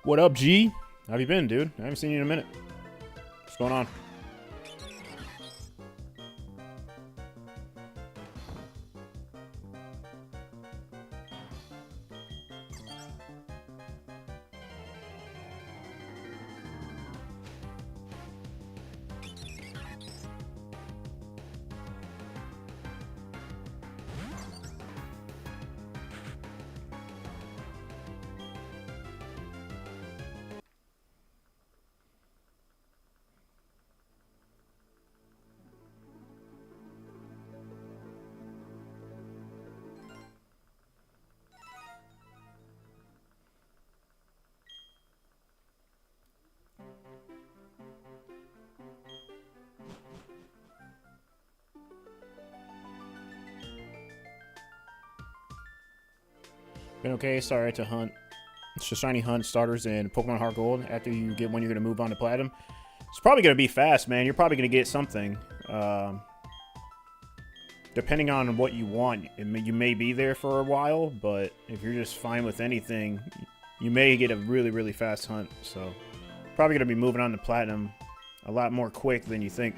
What up, G? How have you been, dude? I haven't seen you in a minute. What's going on? Been okay. Sorry to hunt. It's just shiny hunt starters in Pokemon Heart Gold. After you get one, you're gonna move on to Platinum. It's probably gonna be fast, man. You're probably gonna get something. Depending on what you want, you may be there for a while, but if you're just fine with anything, you may get a really, really fast hunt. So, probably gonna be moving on to Platinum a lot more quick than you think.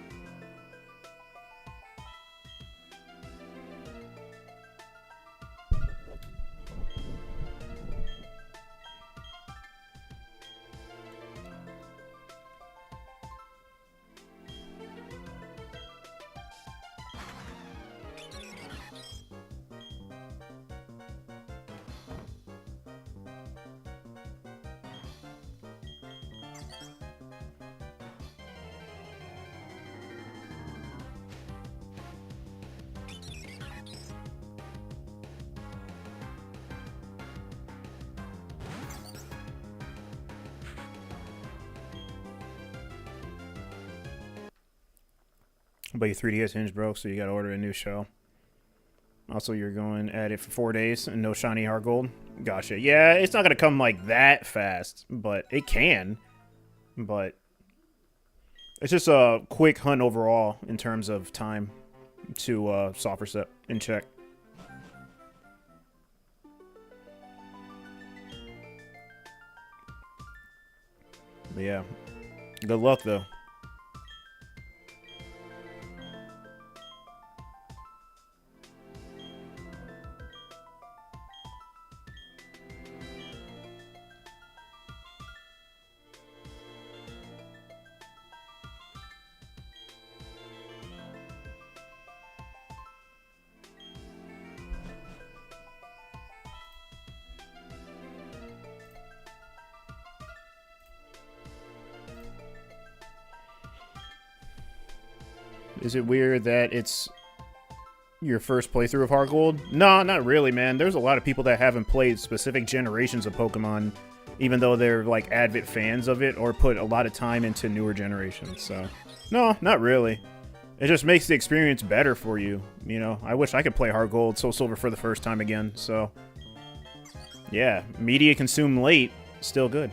But your 3DS hinge broke, so you gotta order a new shell. Also, you're going at it for 4 days and no shiny heart gold. Gotcha. Yeah, it's not gonna come like that fast, but it can. But it's just a quick hunt overall in terms of time to soft reset and check. But yeah, good luck though. Is it weird that it's your first playthrough of Heart Gold? No, not really, man. There's a lot of people that haven't played specific generations of Pokemon, even though they're like avid fans of it or put a lot of time into newer generations. So, no, not really. It just makes the experience better for you. You know, I wish I could play Heart Gold, Soul Silver for the first time again. So, yeah, media consumed late, still good.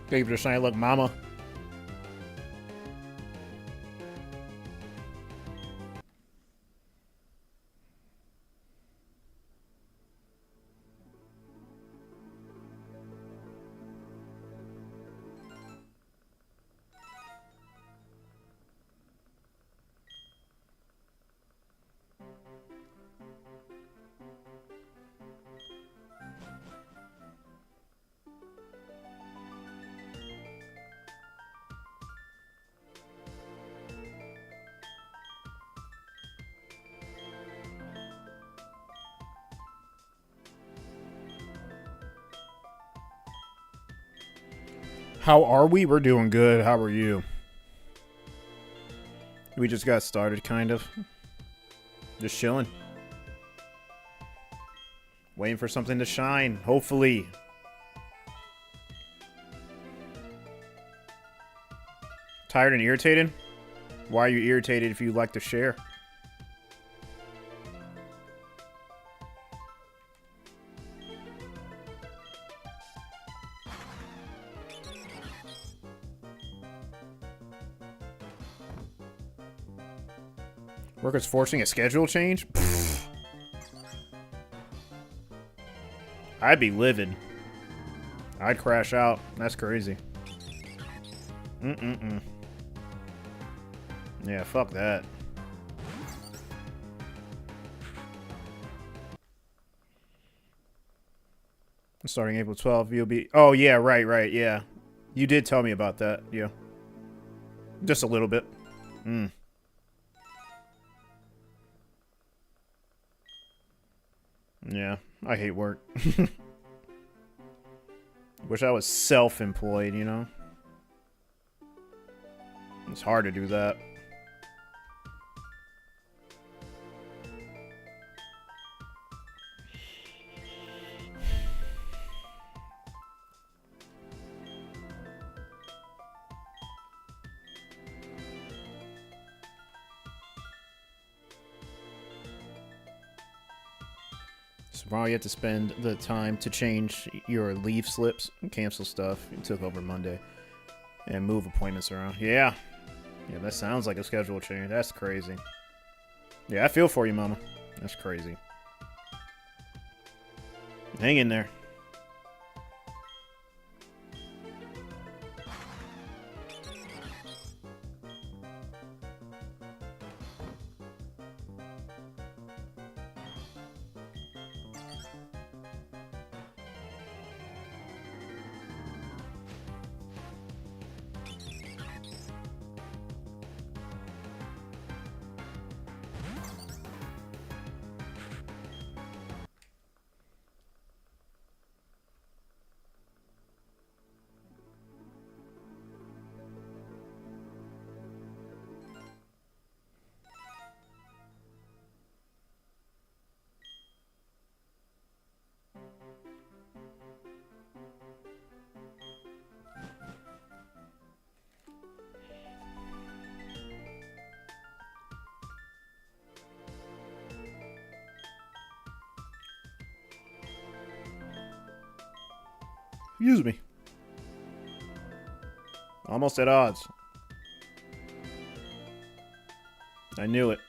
Gave it a shiny look, mama. How are we? We're doing good. How are you? We just got started, kind of. Just chilling. Waiting for something to shine, hopefully. Tired and irritated? Why are you irritated if you like to share? Workers forcing a schedule change? Pfft. I'd be livid. I'd crash out. That's crazy. Yeah, fuck that. Starting April 12th, you'll be... Oh, yeah, right, yeah. You did tell me about that, yeah. Just a little bit. Yeah, I hate work. Wish I was self-employed, you know? It's hard to do that. So probably you have to spend the time to change your leave slips, cancel stuff you took over Monday, and move appointments around. Yeah. Yeah, that sounds like a schedule change. That's crazy. Yeah, I feel for you, mama. That's crazy. Hang in there. Excuse me. Almost at odds. I knew it.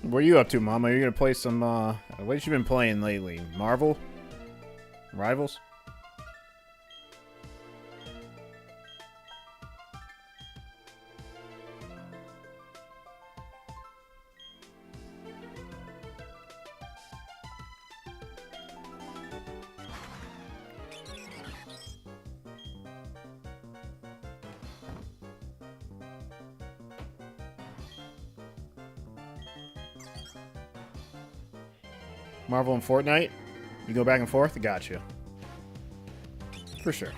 What are you up to, Mama? Are you gonna play some, what have you been playing lately? Marvel? Rivals? Marvel and Fortnite? You go back and forth? Gotcha. For sure.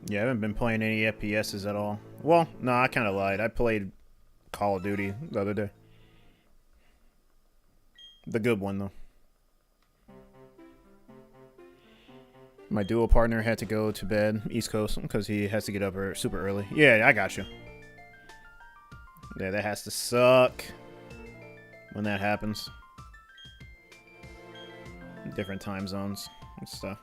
Yeah, I haven't been playing any FPSs at all. Well, no, I kind of lied. I played Call of Duty the other day. The good one, though. My duo partner had to go to bed, East Coast, because he has to get up super early. Yeah, I got you. Yeah, that has to suck when that happens. Different time zones and stuff.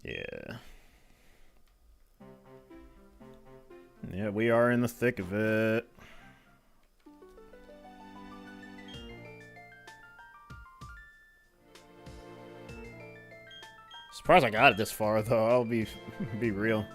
Yeah. Yeah, we are in the thick of it. Surprised I got it this far, though. I'll be real.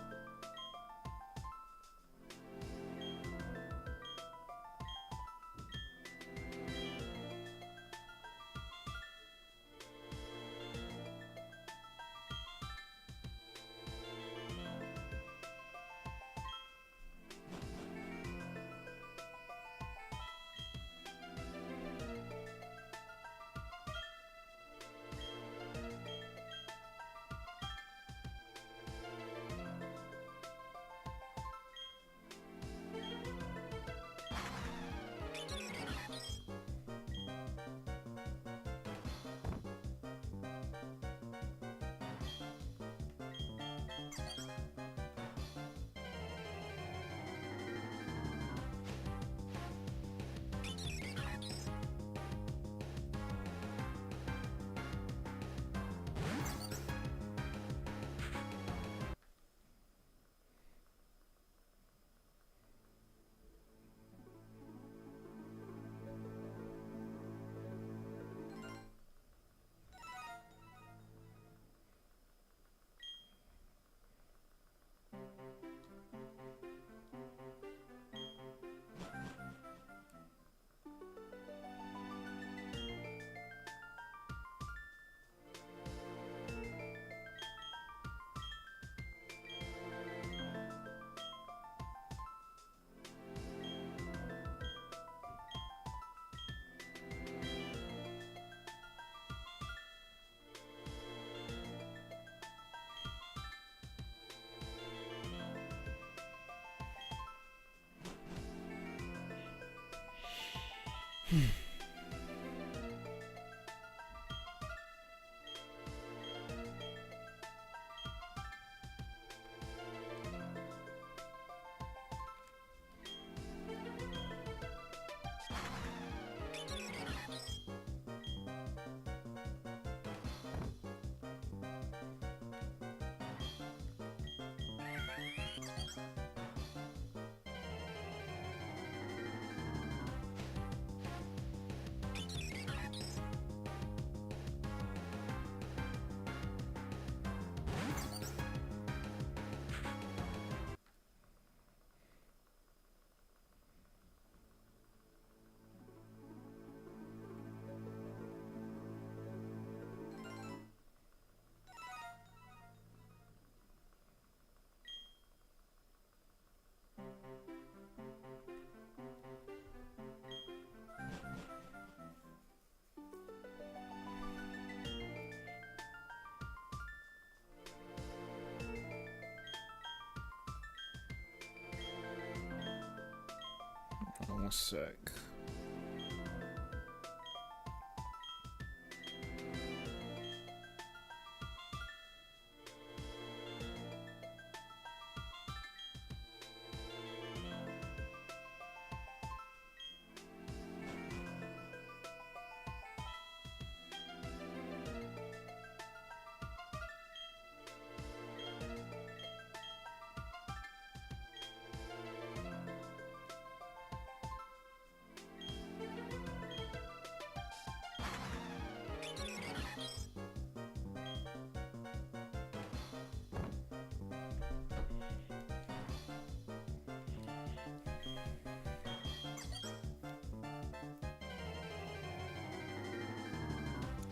a sec.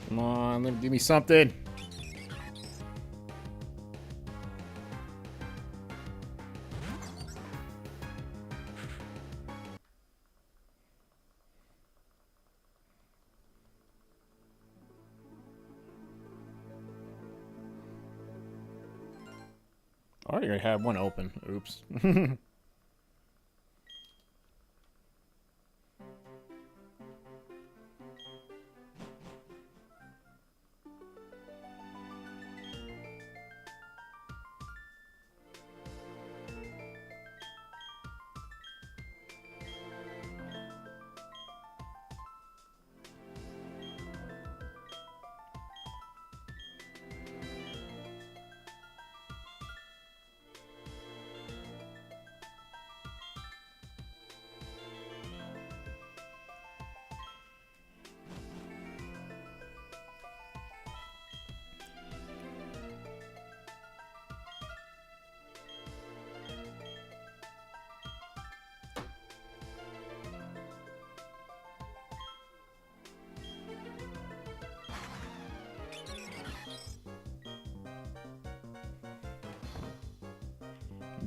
Come on, let me give me something. I already had one open. Oops.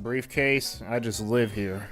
Briefcase, I just live here.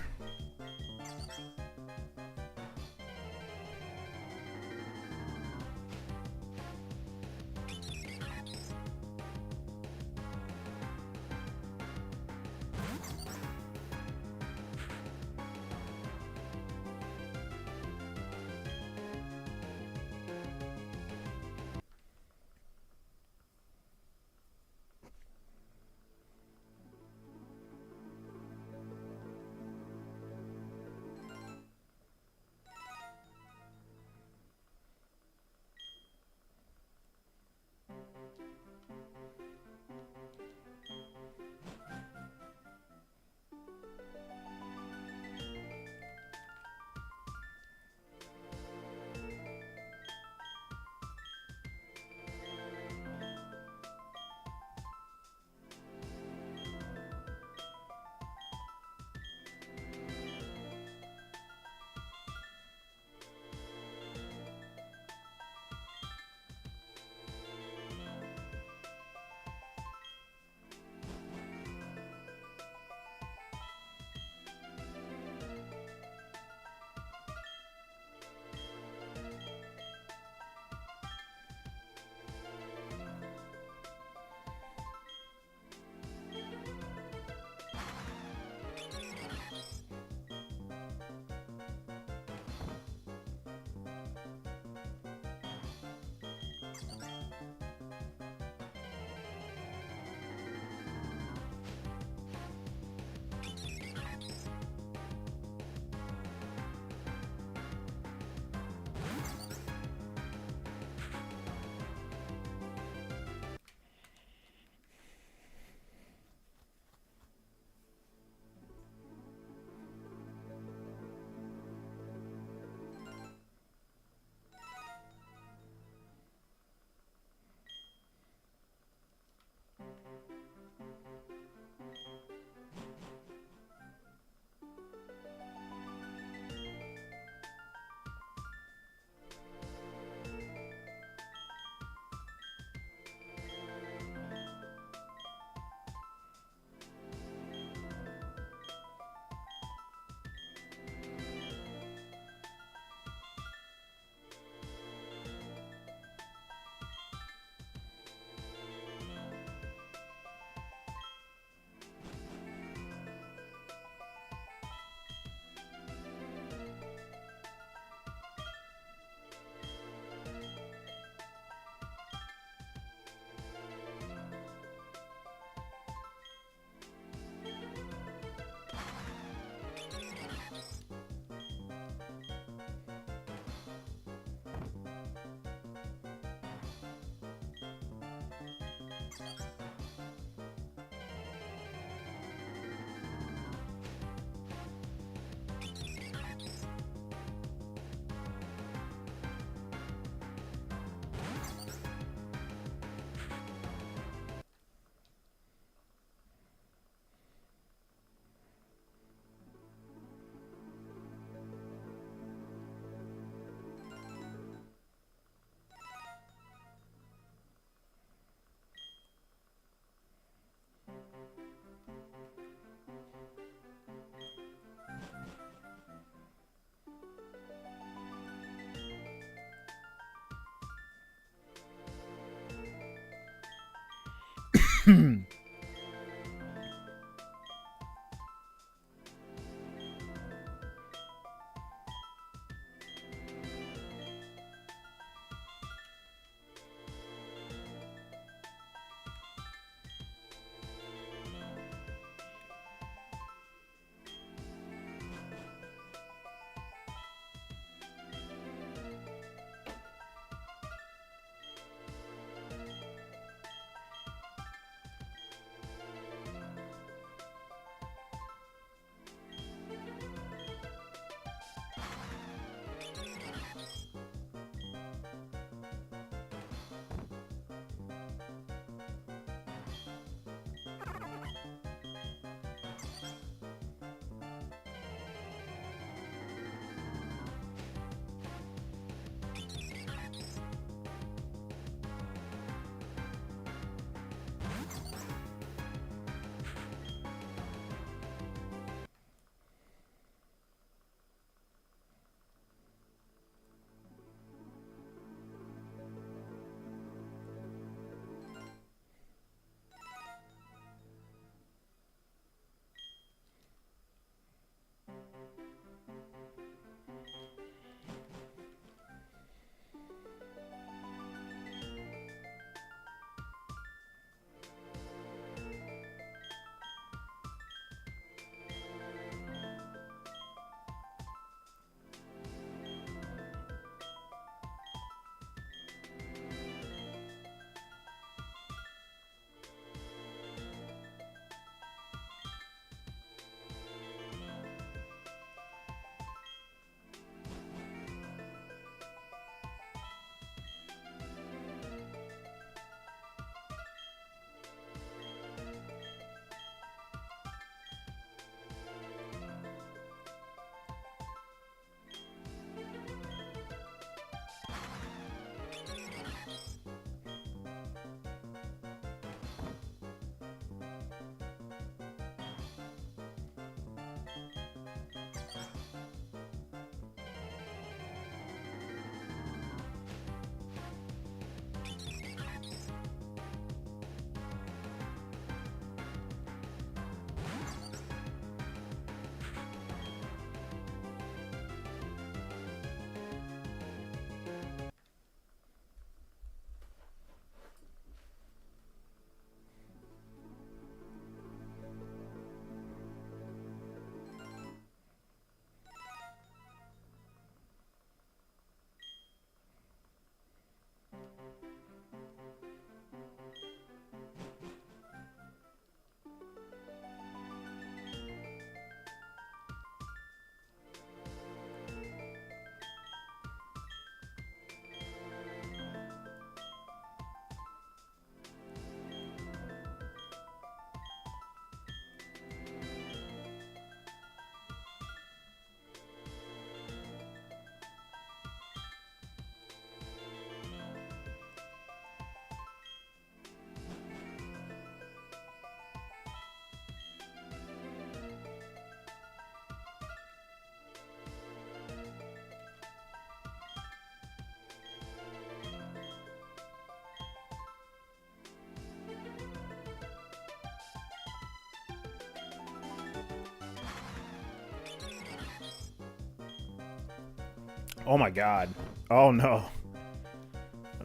Oh my god. Oh no.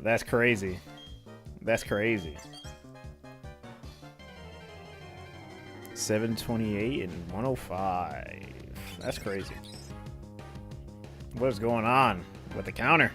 That's crazy. That's crazy. 728 and 105. That's crazy. What is going on with the counter?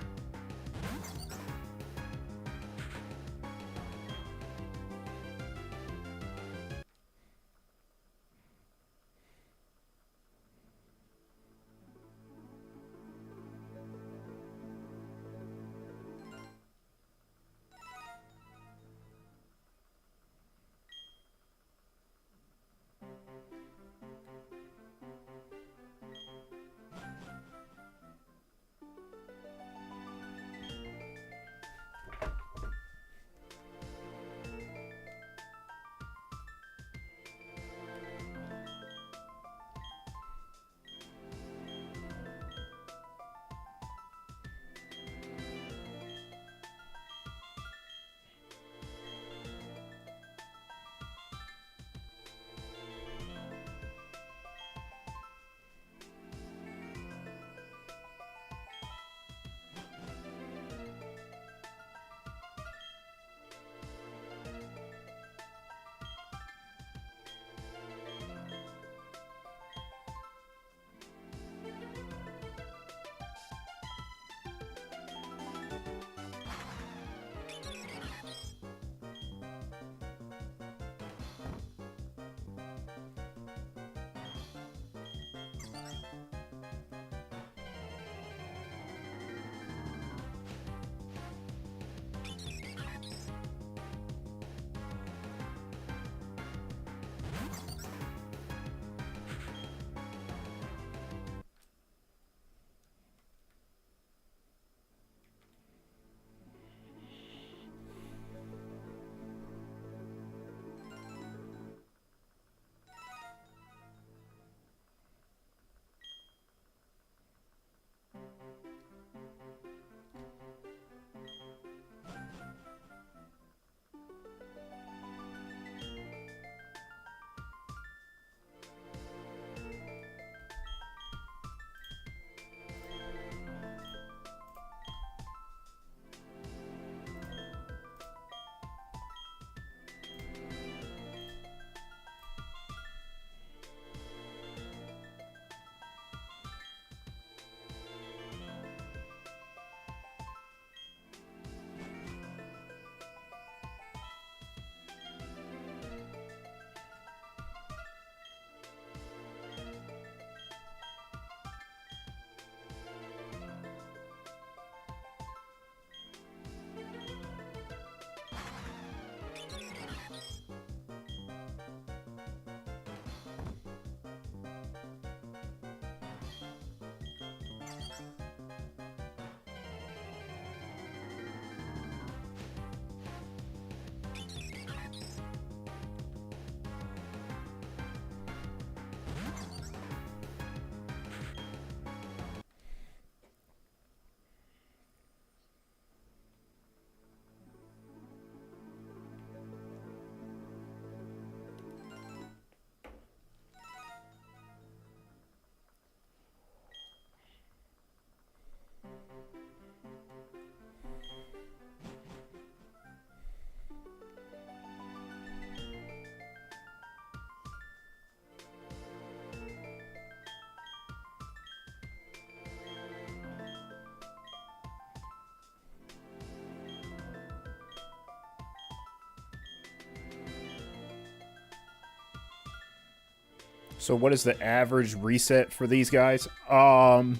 So what is the average reset for these guys? Pearl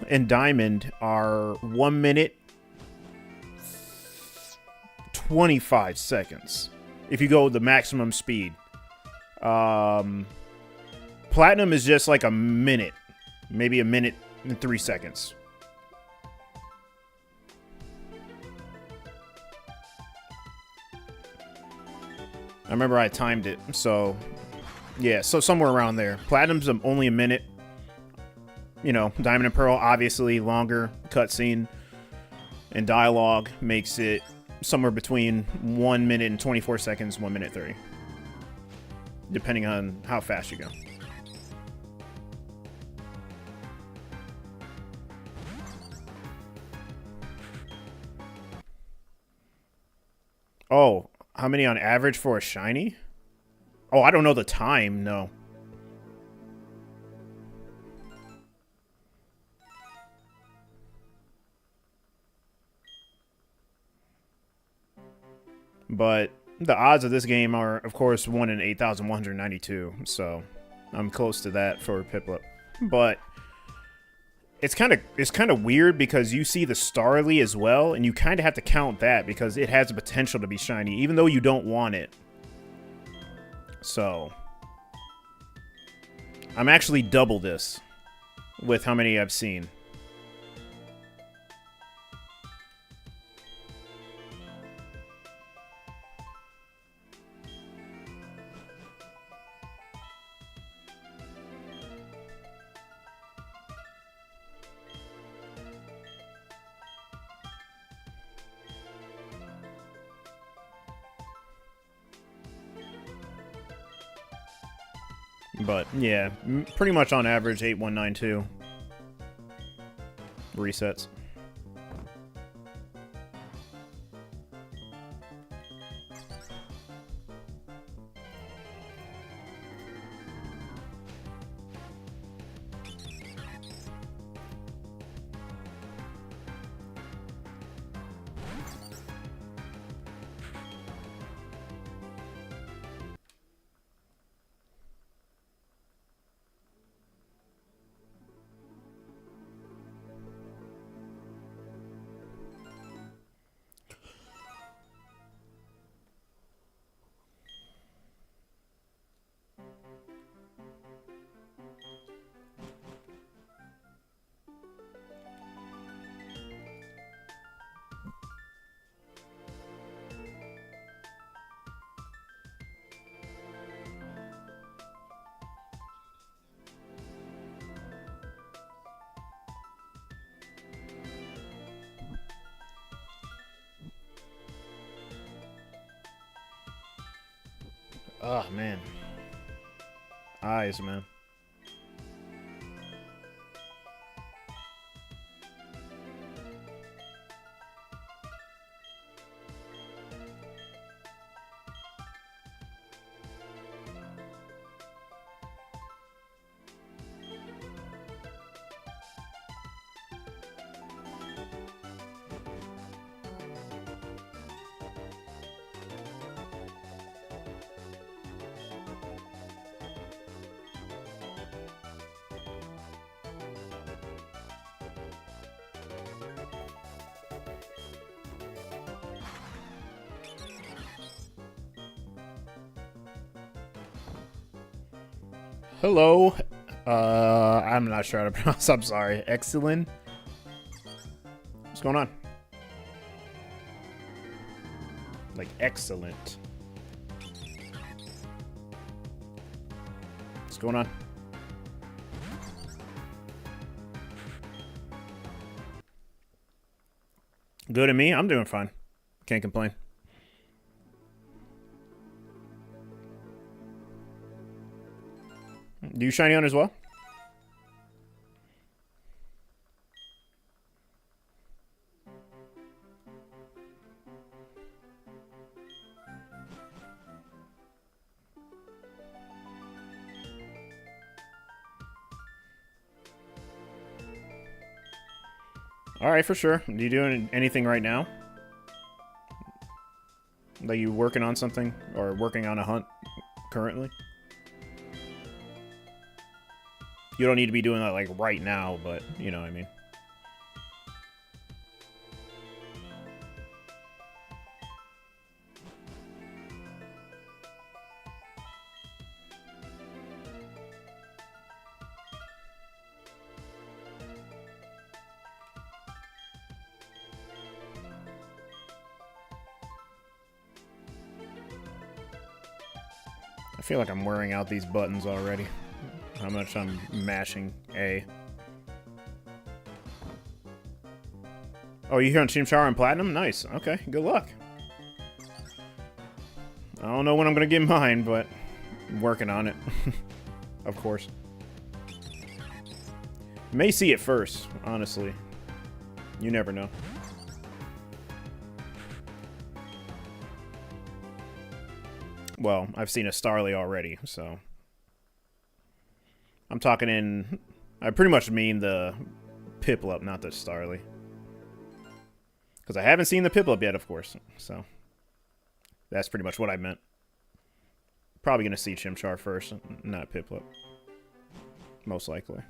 and Diamond are 1 minute 25 seconds if you go the maximum speed. Platinum is just like a minute, maybe a minute and 3 seconds. I remember I timed it, so yeah, so somewhere around there. Platinum's only a minute. You know, Diamond and Pearl, obviously longer cutscene, and dialogue makes it somewhere between 1 minute and 24 seconds, 1 minute 30, depending on how fast you go. Oh, how many on average for a shiny? Oh, I don't know the time, no. But the odds of this game are, of course, 1 in 8,192, so I'm close to that for Piplup. But it's kind of weird because you see the Starly as well, and you kind of have to count that because it has the potential to be shiny, even though you don't want it. So I'm actually double this with how many I've seen. But yeah, pretty much on average 8192 resets. Oh, man. Eyes, man. Hello. I'm not sure how to pronounce. I'm sorry. Excellent. What's going on? Like, excellent. What's going on? Good to me. I'm doing fine. Can't complain. Do you shiny on as well? Alright, for sure. Are you doing anything right now? Are you working on something? Or working on a hunt currently? You don't need to be doing that, like, right now, but you know what I mean. I feel like I'm wearing out these buttons already. How much I'm mashing A. Oh, you here on Chimchar and Platinum? Nice. Okay, good luck. I don't know when I'm gonna get mine, but I'm working on it. Of course. May see it first, honestly. You never know. Well, I've seen a Starly already, so... I'm talking in... I pretty much mean the Piplup, not the Starly. Because I haven't seen the Piplup yet, of course, so... That's pretty much what I meant. Probably going to see Chimchar first, not Piplup. Most likely.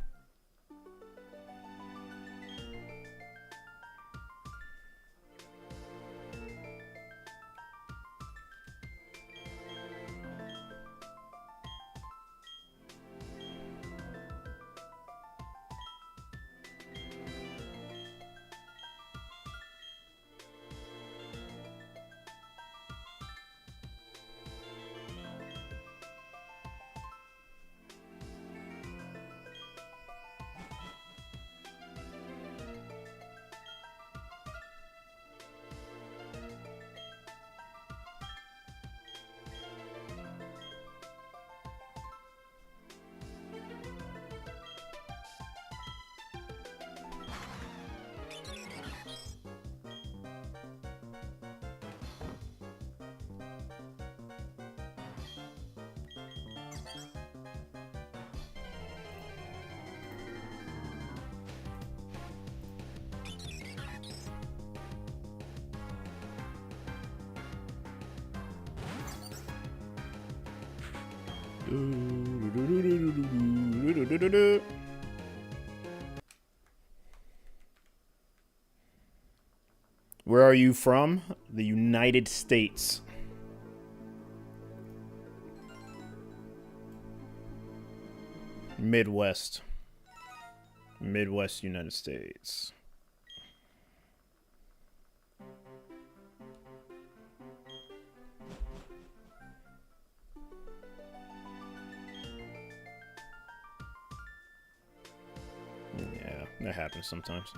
Where are you from? The United States. Midwest. Midwest United States. Yeah, that happens sometimes.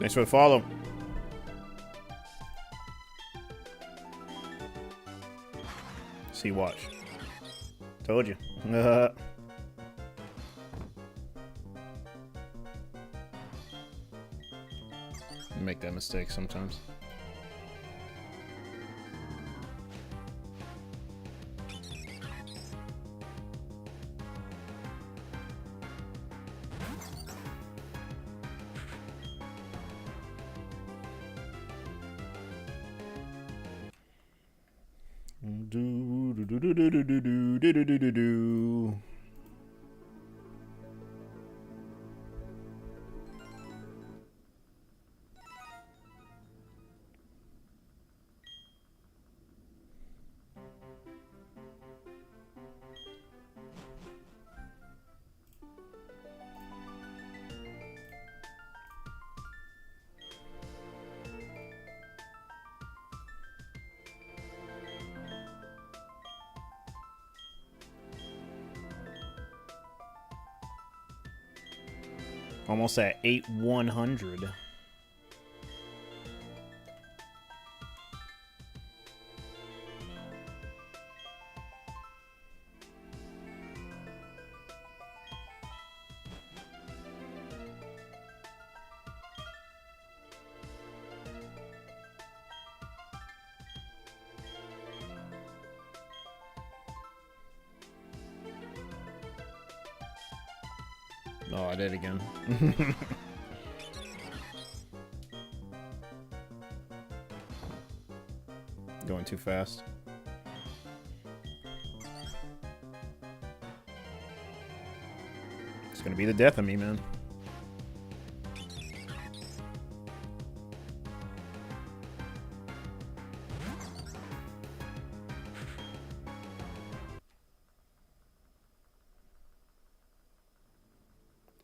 Thanks for the follow. See, watch. Told you. Make that mistake sometimes. Almost at 8,100. Oh, I did again. Going too fast. It's gonna be the death of me, man.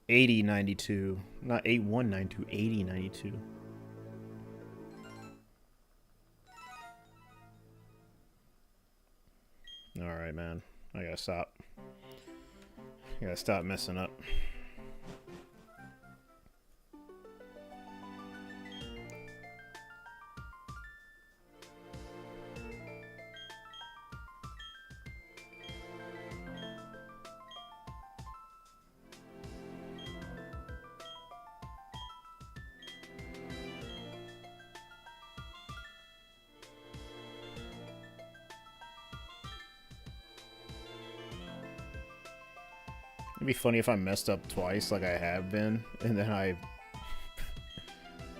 $80.92. Not 81.92, $80.92. Alright, man. I gotta stop. I gotta stop messing up. It'd be funny if I messed up twice like I have been, and then I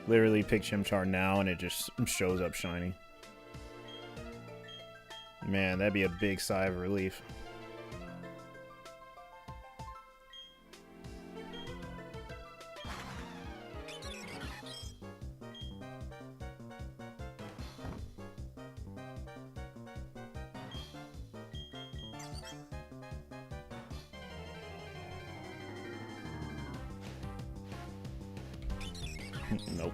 literally pick Chimchar now and it just shows up shiny. Man, that'd be a big sigh of relief. Nope.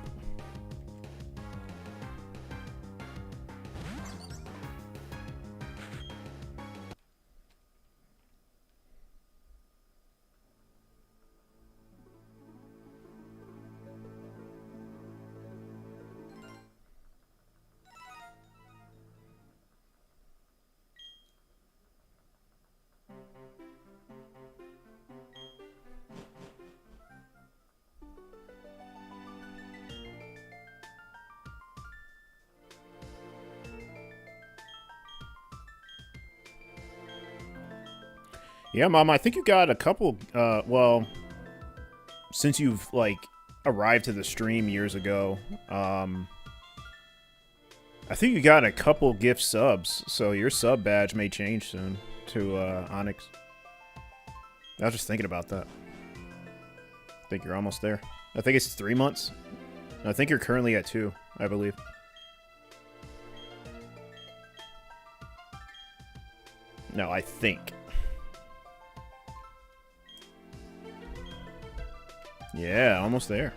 Yeah, Mom, I think you got a couple, well, since you've, like, arrived to the stream years ago, I think you got a couple gift subs, so your sub badge may change soon to, Onyx. I was just thinking about that. I think you're almost there. I think it's 3 months. I think you're currently at 2, I believe. No, I think. Yeah, almost there.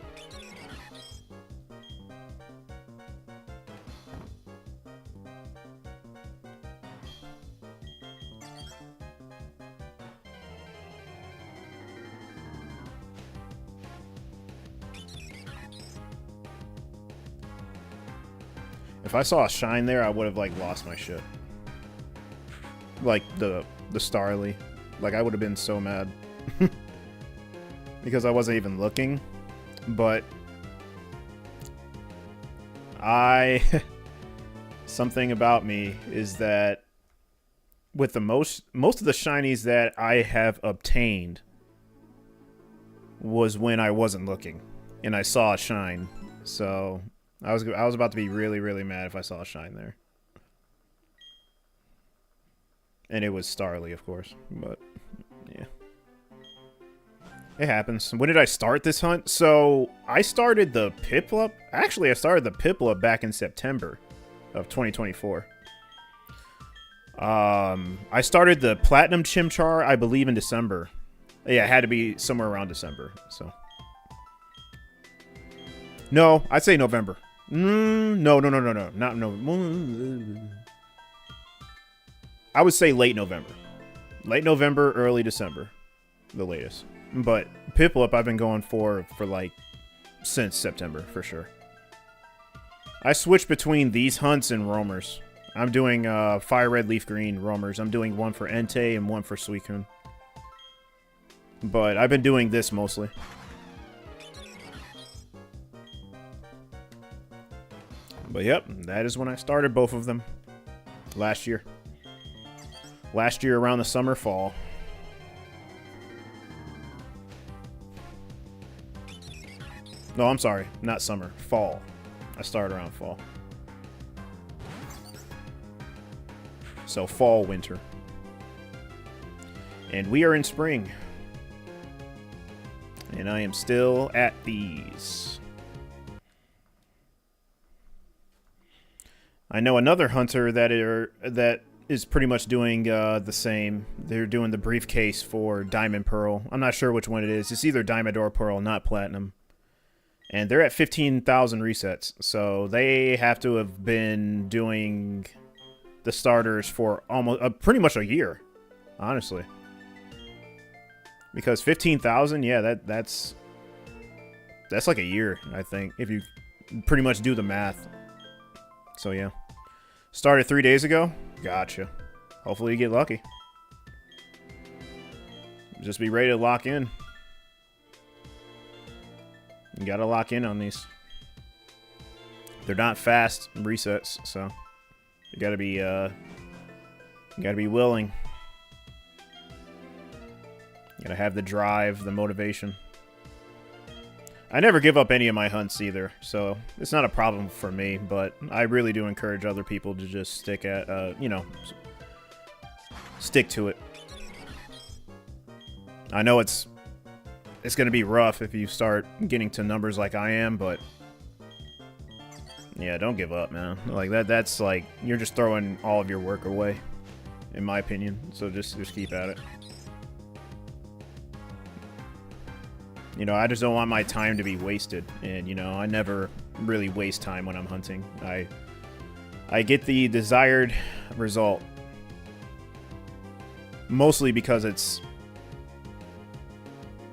If I saw a shine there, I would have, like, lost my shit. Like, the Starly. Like, I would have been so mad. Because I wasn't even looking. But something about me is that with the most of the shinies that I have obtained was when I wasn't looking and I saw a shine. So I was about to be really, really mad if I saw a shine there. And it was Starly, of course, but yeah. It happens. When did I start this hunt? So, I started the Piplup. Actually, I started the Piplup back in September of 2024. I started the Platinum Chimchar, I believe, in December. Yeah, it had to be somewhere around December, so. No, I'd say November. No. Not no. I would say late November. Late November, early December. The latest. But Piplup I've been going for like since September for sure. I switch between these hunts and roamers. I'm doing Fire Red Leaf Green roamers. I'm doing one for Entei and one for Suicune. But I've been doing this mostly. But yep, that is when I started both of them. Last year. Last year around the summer, fall. No, I'm sorry. Not summer. Fall. I started around fall. So fall, winter. And we are in spring. And I am still at these. I know another hunter that is pretty much doing the same. They're doing the briefcase for Diamond Pearl. I'm not sure which one it is. It's either Diamond or Pearl, not Platinum. And they're at 15,000 resets. So they have to have been doing the starters for almost pretty much a year, honestly. Because 15,000, yeah, that's like a year, I think, if you pretty much do the math. So yeah. Started 3 days ago. Gotcha. Hopefully you get lucky. Just be ready to lock in. You gotta lock in on these. They're not fast resets, so you gotta be willing. You gotta have the drive, the motivation. I never give up any of my hunts either, so it's not a problem for me, but I really do encourage other people to just stick at, you know, stick to it. I know it's going to be rough if you start getting to numbers like I am, but yeah, don't give up, man. Like that's like you're just throwing all of your work away, in my opinion. So just keep at it. You know, I just don't want my time to be wasted, and you know, I never really waste time when I'm hunting. I get the desired result, mostly because it's,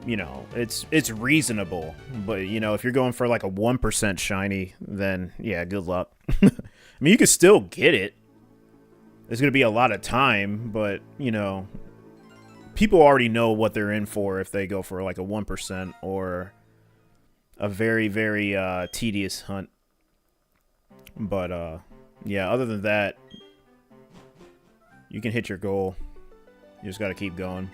you know, it's reasonable. But you know, if you're going for like a 1% shiny, then yeah, good luck. I mean, you can still get it. There's gonna be a lot of time, but you know, people already know what they're in for if they go for like a 1% or a very, very tedious hunt. But yeah, other than that, you can hit your goal. You just got to keep going.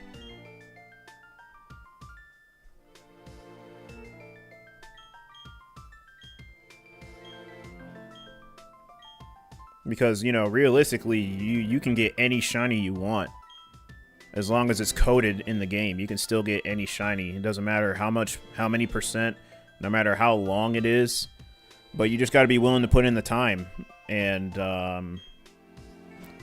Because, you know, realistically, you can get any shiny you want. As long as it's coded in the game, you can still get any shiny. It doesn't matter how many percent, no matter how long it is. But you just got to be willing to put in the time. And,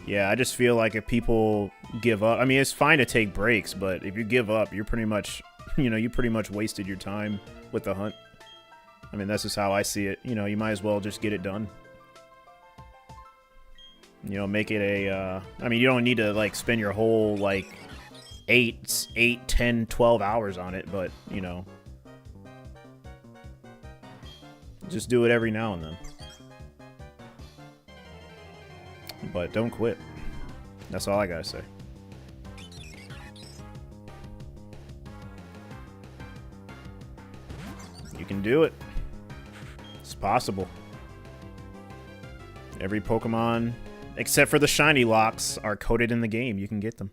yeah, I just feel like if people give up... I mean, it's fine to take breaks, but if you give up, you're pretty much... You know, you pretty much wasted your time with the hunt. I mean, that's just how I see it. You know, you might as well just get it done. You know, make it a, I mean, you don't need to, like, spend your whole, like, 8, 10, 12 hours on it, but, you know, just do it every now and then. But don't quit. That's all I gotta say. You can do it. It's possible. Every Pokemon... except for the shiny locks are coded in the game. You can get them.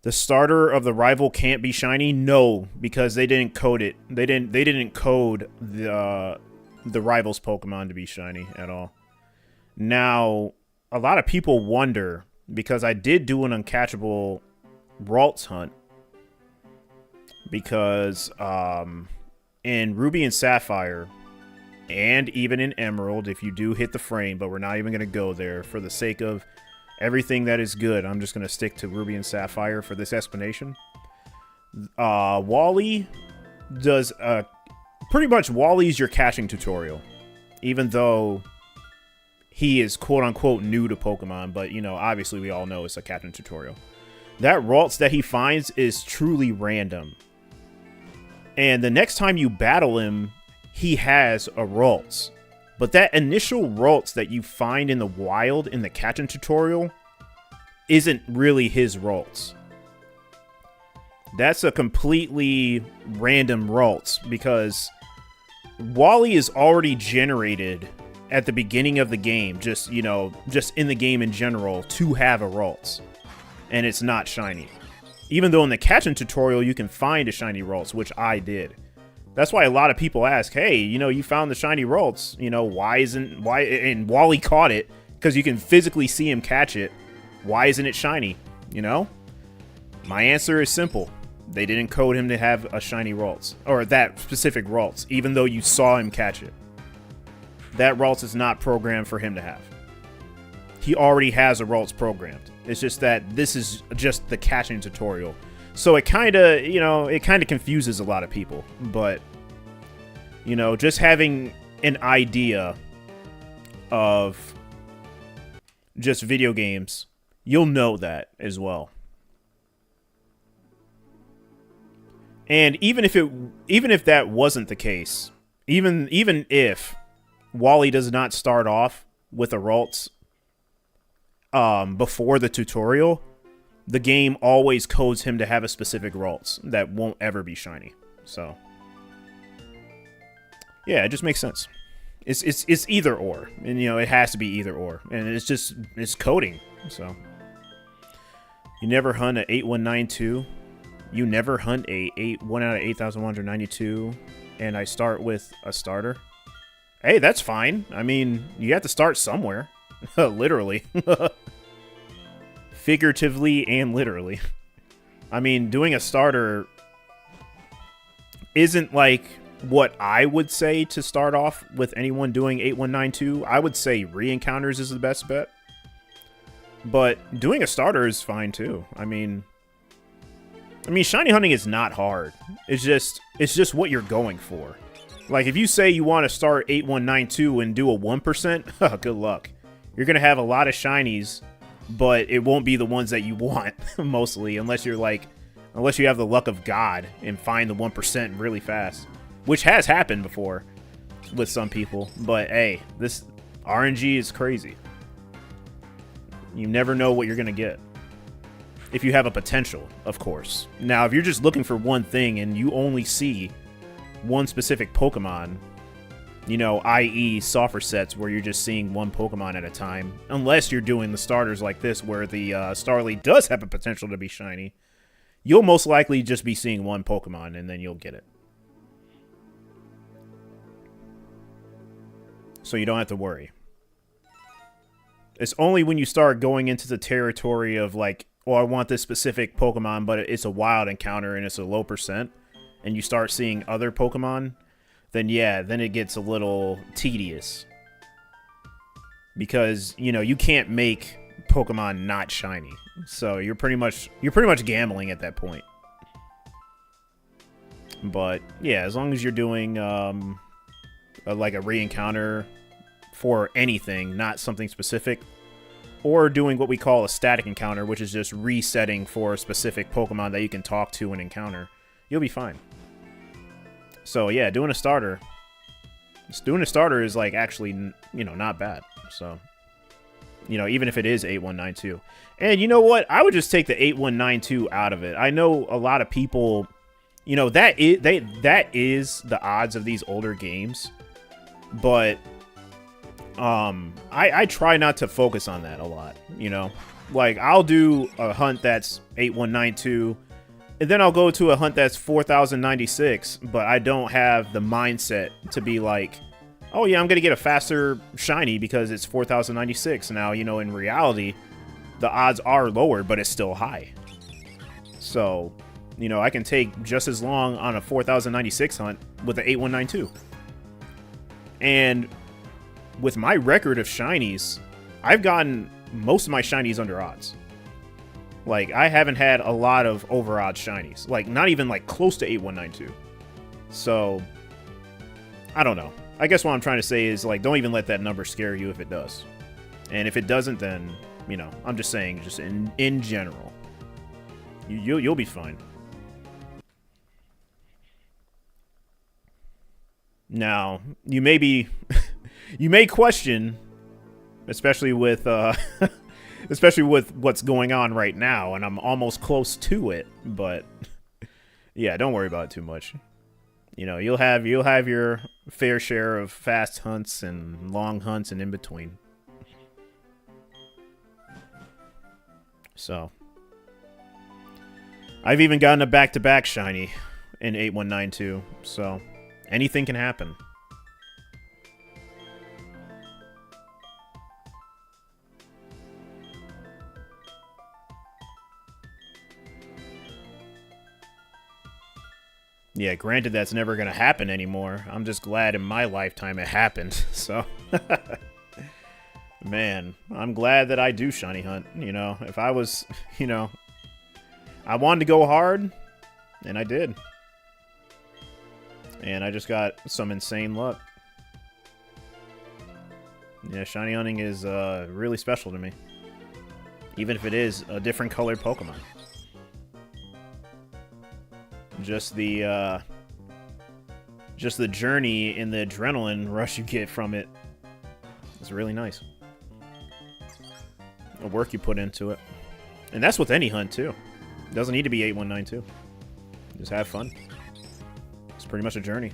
The starter of the rival can't be shiny? No, because they didn't code it. They didn't code the rival's Pokemon to be shiny at all. Now, a lot of people wonder, because I did do an uncatchable Ralts hunt, because in Ruby and Sapphire, and even in Emerald, if you do hit the frame, but we're not even going to go there for the sake of everything that is good. I'm just going to stick to Ruby and Sapphire for this explanation. Wally does... pretty much Wally's your catching tutorial. Even though he is quote-unquote new to Pokemon, but, you know, obviously we all know it's a catching tutorial. That Ralts that he finds is truly random. And the next time you battle him... he has a Ralts. But that initial Ralts that you find in the wild in the catching tutorial isn't really his Ralts. That's a completely random Ralts because Wally is already generated at the beginning of the game, just, you know, just in the game in general, to have a Ralts. And it's not shiny. Even though in the catching tutorial you can find a shiny Ralts, which I did. That's why a lot of people ask, hey, you found the shiny Ralts. And Wally caught it because you can physically see him catch it. Why isn't it shiny? My answer is simple. They didn't code him to have a shiny Ralts, or that specific Ralts, even though you saw him catch it. That Ralts is not programmed for him to have. He already has a Ralts programmed. It's just that this is just the catching tutorial. So it kind of confuses a lot of people. But, just having an idea of just video games, you'll know that as well. And even if that wasn't the case, even if Wally does not start off with a Ralts before the tutorial, the game always codes him to have a specific Ralts that won't ever be shiny. So, yeah, it just makes sense. It's either or, and it has to be either or, and it's coding. So, you never hunt a 8192. You never hunt a 1 out of 8,192, and I start with a starter. Hey, that's fine. I mean, you have to start somewhere, literally. Figuratively and literally. I mean, doing a starter isn't like what I would say to start off with anyone doing 8192. I would say re-encounters is the best bet. But doing a starter is fine too. I mean, shiny hunting is not hard. It's just what you're going for. Like, if you say you want to start 8192 and do a 1%, good luck. You're going to have a lot of shinies, but it won't be the ones that you want, mostly, unless you have the luck of God and find the 1% really fast, which has happened before with some people. But hey, this RNG is crazy. You never know what you're going to get. If you have a potential, of course. Now, if you're just looking for one thing and you only see one specific Pokemon, i.e. software sets where you're just seeing one Pokemon at a time, unless you're doing the starters like this where the Starly does have a potential to be shiny, you'll most likely just be seeing one Pokemon and then you'll get it. So you don't have to worry. It's only when you start going into the territory of like, I want this specific Pokemon, but it's a wild encounter and it's a low percent, and you start seeing other Pokemon, then it gets a little tedious. Because, you can't make Pokemon not shiny. So you're pretty much gambling at that point. But yeah, as long as you're doing like a re-encounter for anything, not something specific, or doing what we call a static encounter, which is just resetting for a specific Pokemon that you can talk to and encounter, you'll be fine. So yeah, doing a starter is like actually, not bad. So, even if it is 8192. And you know what? I would just take the 8192 out of it. I know a lot of people, that is the odds of these older games. But I try not to focus on that a lot, Like, I'll do a hunt that's 8192, and then I'll go to a hunt that's 4096, but I don't have the mindset to be like, oh yeah, I'm going to get a faster shiny because it's 4096. Now, in reality, the odds are lower, but it's still high. So, I can take just as long on a 4096 hunt with an 8192. And with my record of shinies, I've gotten most of my shinies under odds. Like, I haven't had a lot of over odds shinies. Like, not even like close to 8192. So, I don't know. I guess what I'm trying to say is, like, don't even let that number scare you if it does. And if it doesn't, then, I'm just saying, just in general. You'll be fine. Now, you may question, especially with what's going on right now, and I'm almost close to it, but yeah, don't worry about it too much. You'll have your fair share of fast hunts and long hunts and in between. So, I've even gotten a back-to-back shiny in 8192, so Anything can happen. Yeah, granted that's never going to happen anymore. I'm just glad in my lifetime it happened, so... Man, I'm glad that I do shiny hunt, you know. If I was, you know... I wanted to go hard, and I did. And I just got some insane luck. Yeah, shiny hunting is really special to me. Even if it is a different colored Pokemon. Just the journey and the adrenaline rush you get from it is really nice. The work you put into it. And that's with any hunt, too. It doesn't need to be 8192. Just have fun. It's pretty much a journey.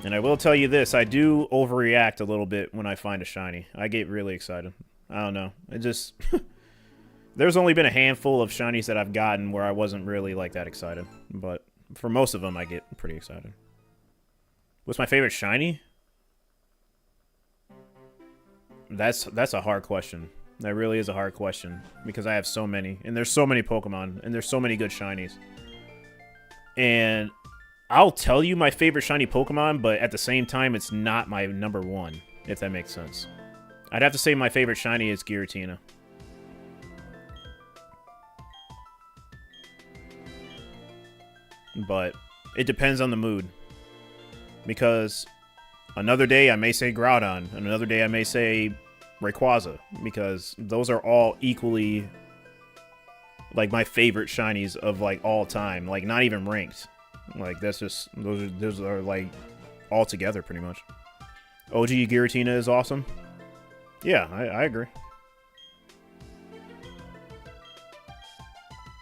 And I will tell you this, I do overreact a little bit when I find a shiny. I get really excited. I don't know. It just... There's only been a handful of shinies that I've gotten where I wasn't really like that excited. But for most of them, I get pretty excited. What's my favorite shiny? That's a hard question. That really is a hard question. Because I have so many. And there's so many Pokemon. And there's so many good shinies. And I'll tell you my favorite shiny Pokemon, but at the same time, it's not my number one. If that makes sense. I'd have to say my favorite shiny is Giratina. But it depends on the mood. Because another day I may say Groudon, and another day I may say Rayquaza, because those are all equally like my favorite shinies of like all time, like not even ranked. Like that's just those are like all together pretty much. OG Giratina is awesome. Yeah, I agree.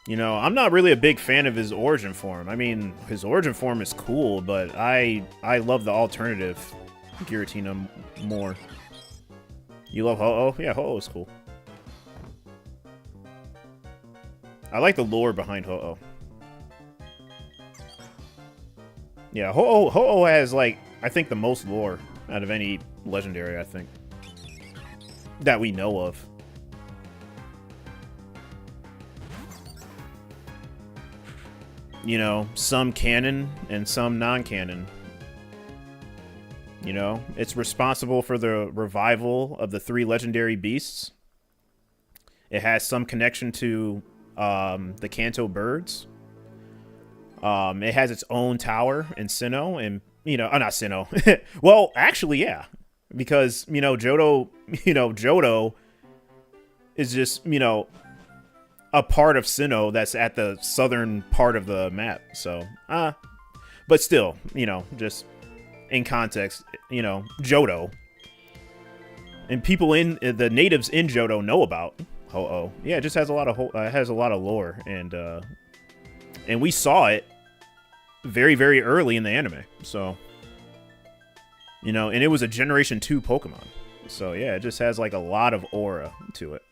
You know, I'm not really a big fan of his origin form. I mean, his origin form is cool, but I love the alternative Giratina more. You love Ho-Oh? Yeah, Ho-Oh is cool. I like the lore behind Ho-Oh. Yeah, Ho-Oh has, like, I think the most lore out of any legendary, I think. That we know of. You know, some canon and some non-canon. You know, it's responsible for the revival of the 3 legendary beasts. It has some connection to the Kanto birds. It has its own tower in Sinnoh, and, you know, not Sinnoh. Well, actually, yeah. Because, you know, Johto is just, you know, a part of Sinnoh that's at the southern part of the map. So, but still, you know, just in context, you know, Johto. And people in the natives in Johto know about Ho-Oh. Yeah, it just has a lot of lore, and we saw it very, very early in the anime. So, you know, and it was a Generation 2 Pokemon. So yeah, it just has like a lot of aura to it.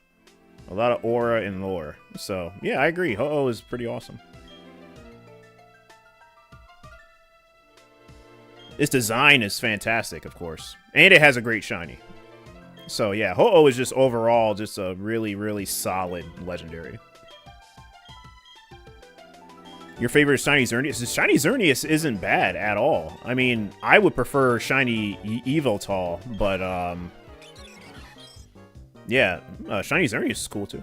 A lot of aura and lore. So, yeah, I agree. Ho-Oh is pretty awesome. Its design is fantastic, of course. And it has a great shiny. So, yeah, Ho-Oh is just overall just a really, really solid legendary. Your favorite Shiny Xerneas? Shiny Xerneas isn't bad at all. I mean, I would prefer Shiny Yveltal, but, yeah, Shiny Xerneas is cool, too.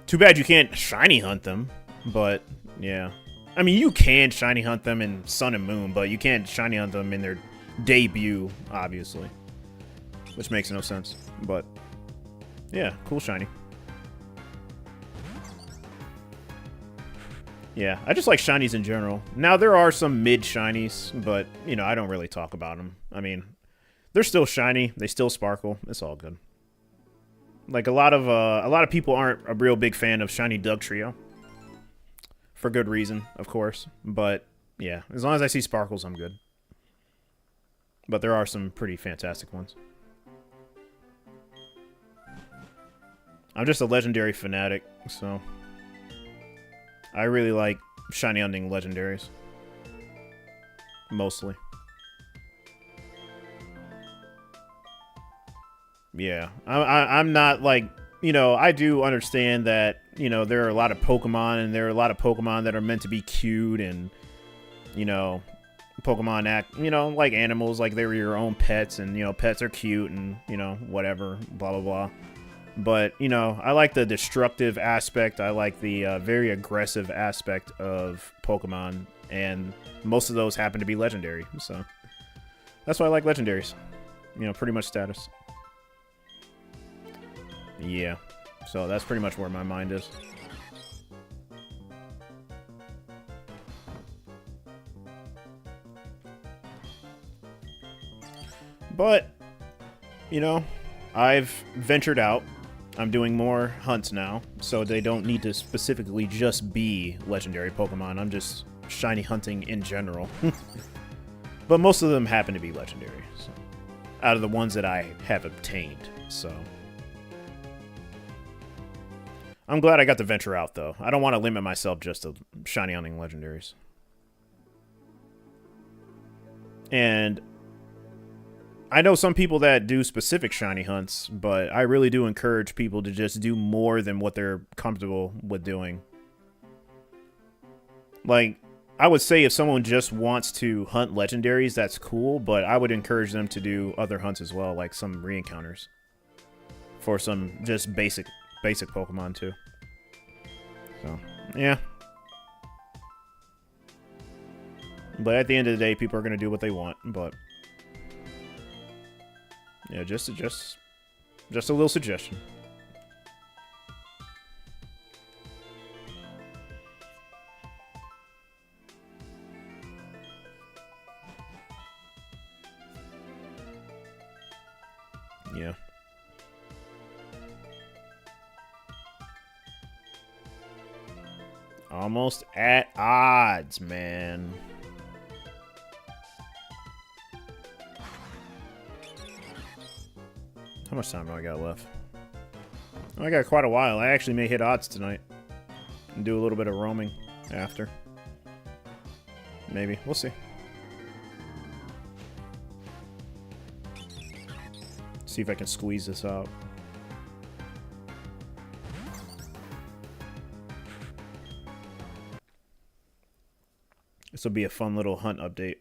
Too bad you can't shiny hunt them, but, yeah. I mean, you can shiny hunt them in Sun and Moon, but you can't shiny hunt them in their debut, obviously. Which makes no sense, but, yeah, cool shiny. Yeah, I just like shinies in general. Now, there are some mid-shinies, but, you know, I don't really talk about them. I mean, they're still shiny, they still sparkle, it's all good. Like, a lot of people aren't a real big fan of Shiny Dugtrio. For good reason, of course. But, yeah, as long as I see sparkles, I'm good. But there are some pretty fantastic ones. I'm just a legendary fanatic, so... I really like shiny hunting legendaries. Mostly. Yeah. I'm not like, you know, I do understand that, you know, there are a lot of Pokemon and there are a lot of Pokemon that are meant to be cute and, you know, Pokemon act, you know, like animals, like they were your own pets and, you know, pets are cute and, you know, whatever, blah, blah, blah. But, you know, I like the destructive aspect. I like the very aggressive aspect of Pokemon. And most of those happen to be legendary. So that's why I like legendaries. You know, pretty much status. Yeah. So that's pretty much where my mind is. But, you know, I've ventured out. I'm doing more hunts now, so they don't need to specifically just be legendary Pokemon. I'm just shiny hunting in general. But most of them happen to be legendary, so, out of the ones that I have obtained, so. I'm glad I got to venture out, though. I don't want to limit myself just to shiny hunting legendaries. And I know some people that do specific shiny hunts, but I really do encourage people to just do more than what they're comfortable with doing. Like, I would say if someone just wants to hunt legendaries, that's cool, but I would encourage them to do other hunts as well, like some re-encounters. For some just basic Pokemon, too. So, yeah. But at the end of the day, people are going to do what they want, but... yeah, just a little suggestion. Yeah. Almost at odds, man. How much time do I got left? Oh, I got quite a while. I actually may hit odds tonight. And do a little bit of roaming after. Maybe. We'll see. See if I can squeeze this out. This will be a fun little hunt update.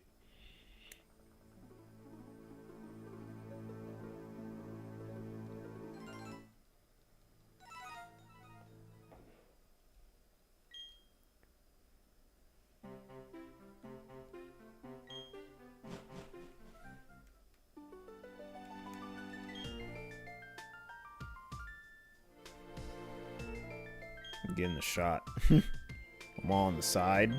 I'm getting the shot. I'm all on the side.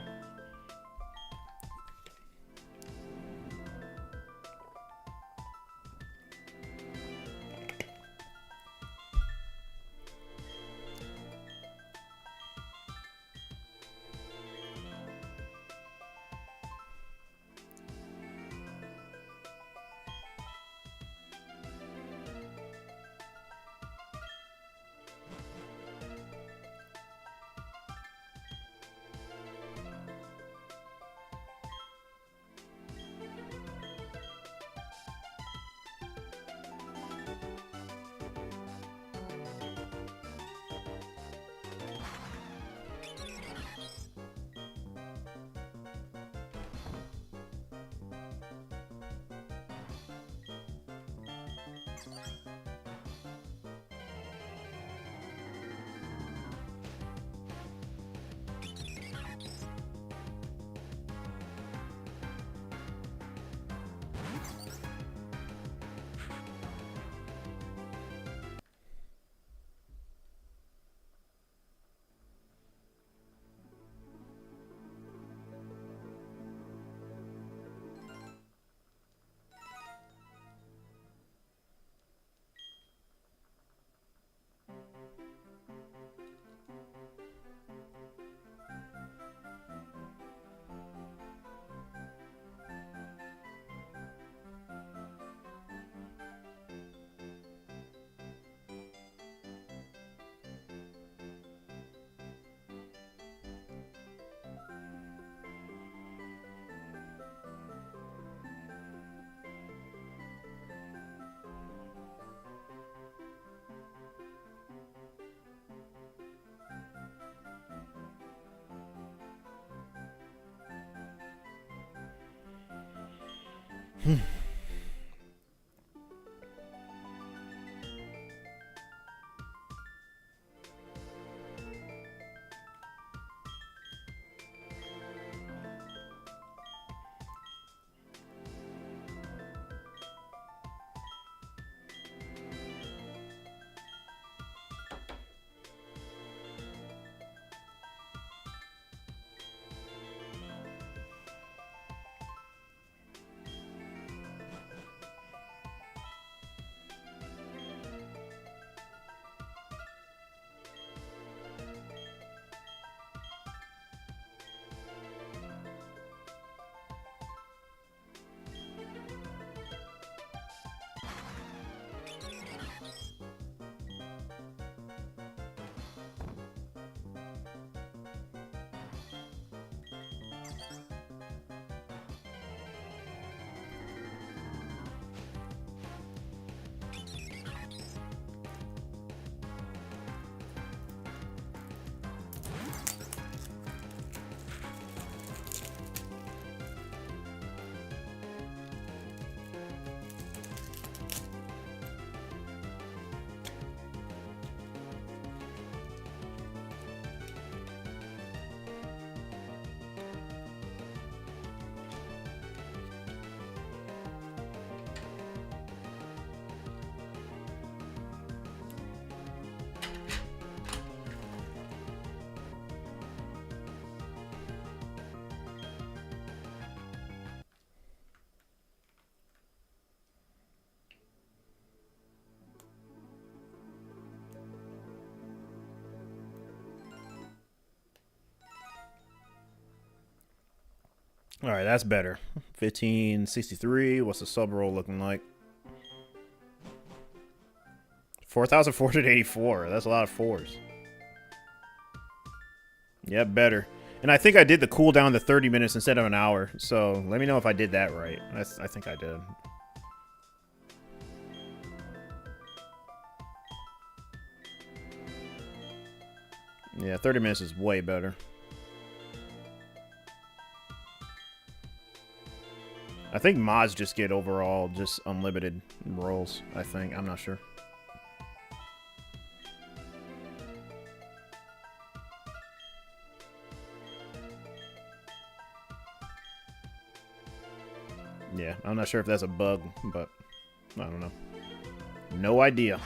All right, that's better. 1563. What's the sub roll looking like? 4,484. That's a lot of fours. Yep, better. And I think I did the cooldown to 30 minutes instead of an hour. So let me know if I did that right. I think I did. Yeah, 30 minutes is way better. I think mods just get overall just unlimited rolls, I think. I'm not sure. Yeah, I'm not sure if that's a bug, but I don't know. No idea.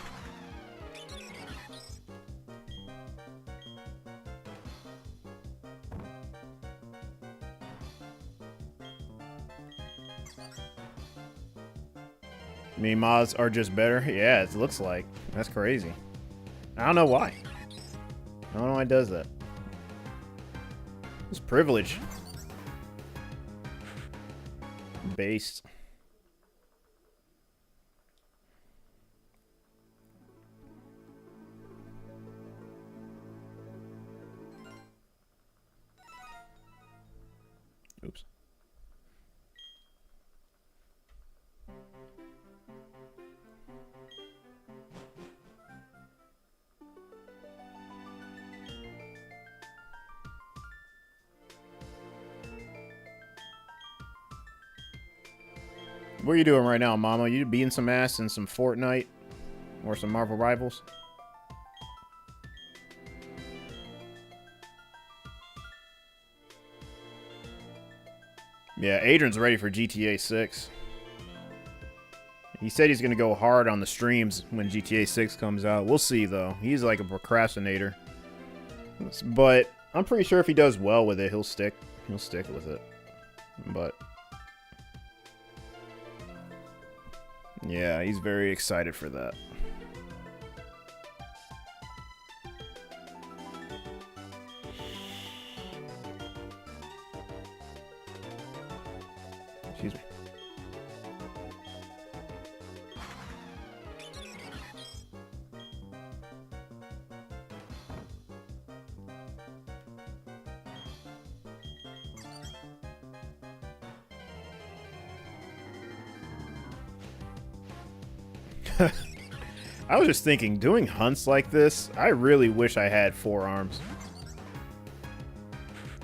I mean, mods are just better. Yeah, it looks like. That's crazy. I don't know why. I don't know why it does that. It's privilege. Based. Oops. What are you doing right now, Mama? You beating some ass in some Fortnite or some Marvel Rivals? Yeah, Adrian's ready for GTA 6. He said he's going to go hard on the streams when GTA 6 comes out. We'll see, though. He's like a procrastinator. But I'm pretty sure if he does well with it, he'll stick. He'll stick with it. But yeah, he's very excited for that. Excuse me. I was just thinking, doing hunts like this, I really wish I had 4 arms.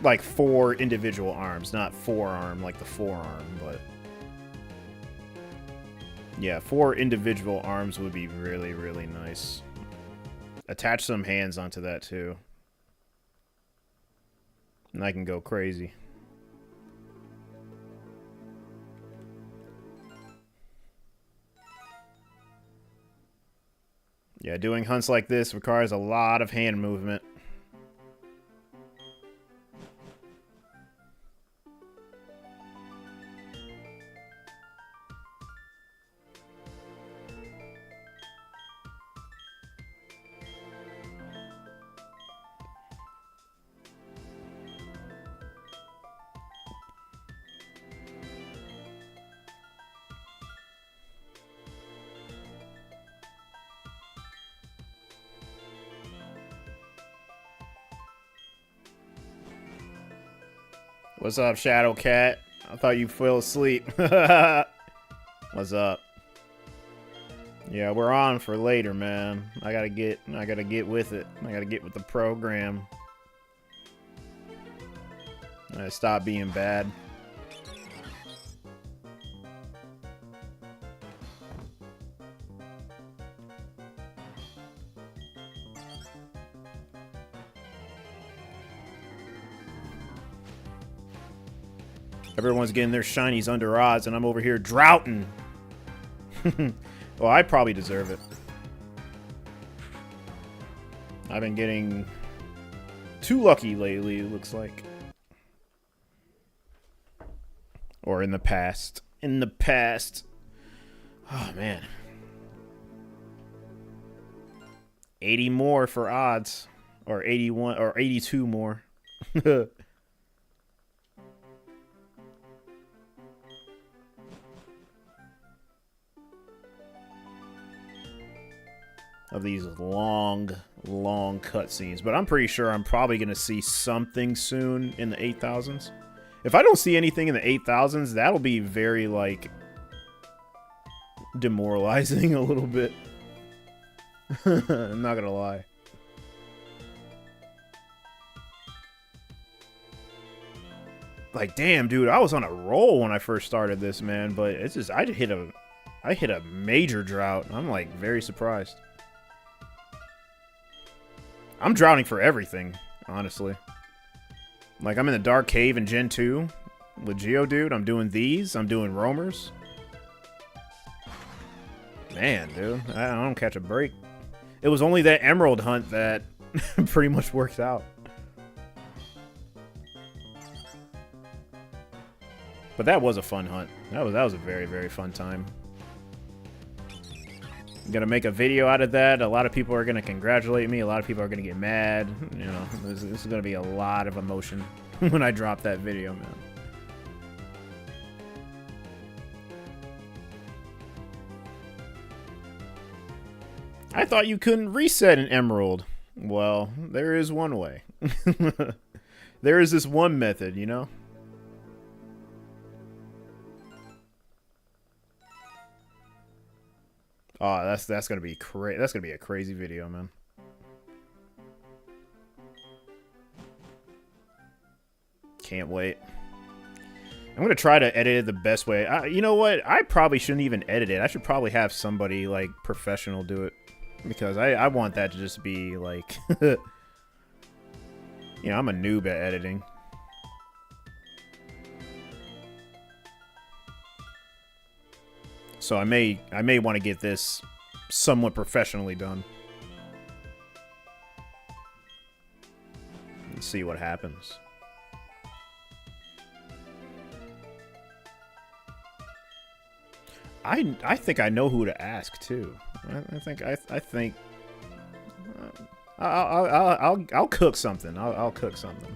Like 4 individual arms, not forearm like the forearm, but Yeah, 4 individual arms would be really, really nice. Attach some hands onto that, too. And I can go crazy. Yeah, doing hunts like this requires a lot of hand movement. What's up, Shadow Cat? I thought you fell asleep. What's up? Yeah, we're on for later, man. I gotta get with it. I gotta get with the program. I gotta stop being bad. Everyone's getting their shinies under odds, and I'm over here droughting. Well, I probably deserve it. I've been getting too lucky lately, it looks like. Or in the past. In the past. Oh, man. 80 more for odds. Or 81, or 82 more. Of these long cutscenes. But I'm pretty sure I'm probably going to see something soon in the 8,000s. If I don't see anything in the 8,000s, that'll be very, like, demoralizing a little bit. I'm not going to lie. Like, damn, dude, I was on a roll when I first started this, man. But it's just, I hit a major drought. I'm, like, very surprised. I'm drowning for everything, honestly. Like, I'm in the Dark Cave in Gen 2 with Geodude. I'm doing these. I'm doing roamers. Man, dude, I don't catch a break. It was only that Emerald hunt that pretty much worked out. But that was a fun hunt. That was a very, very fun time. I'm gonna make a video out of that. A lot of people are gonna congratulate me. A lot of people are gonna get mad. You know, this is gonna be a lot of emotion when I drop that video, man. I thought you couldn't reset an emerald. Well, there is one way. There is this one method, you know? Oh, that's gonna be crazy. That's gonna be a crazy video, man. Can't wait. I'm gonna try to edit it the best way. You know what? I probably shouldn't even edit it. I should probably have somebody like professional do it, because I want that to just be like, you know, I'm a noob at editing. So I may want to get this somewhat professionally done. Let's see what happens. I think I know who to ask too. I think I'll cook something. I'll cook something.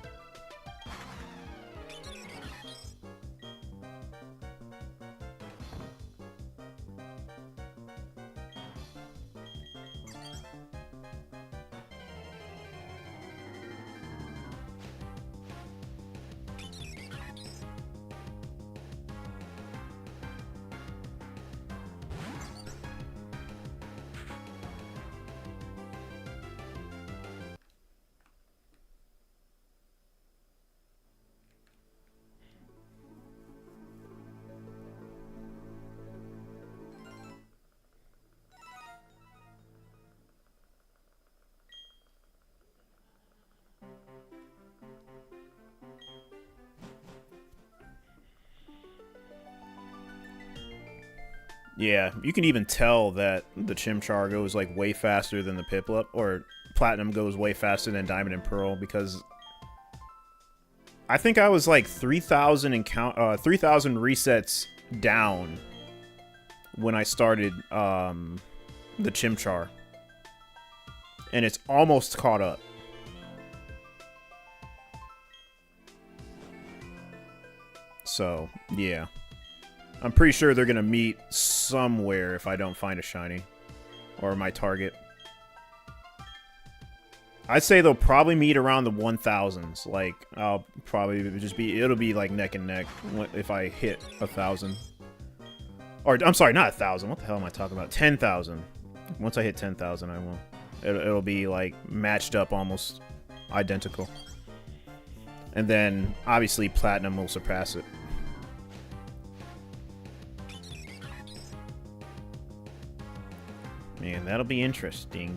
Yeah, you can even tell that the Chimchar goes like way faster than the Piplup, or Platinum goes way faster than Diamond and Pearl, because I think I was like 3,000 and 3,000 resets down when I started the Chimchar, and it's almost caught up. So yeah. I'm pretty sure they're going to meet somewhere if I don't find a shiny. Or my target. I'd say they'll probably meet around the 1,000s. Like, I'll probably just be... It'll be like neck and neck if I hit 1,000. Or, I'm sorry, not 1,000. What the hell am I talking about? 10,000. Once I hit 10,000, I will. It'll be like matched up almost identical. And then, obviously, Platinum will surpass it. Man, that'll be interesting.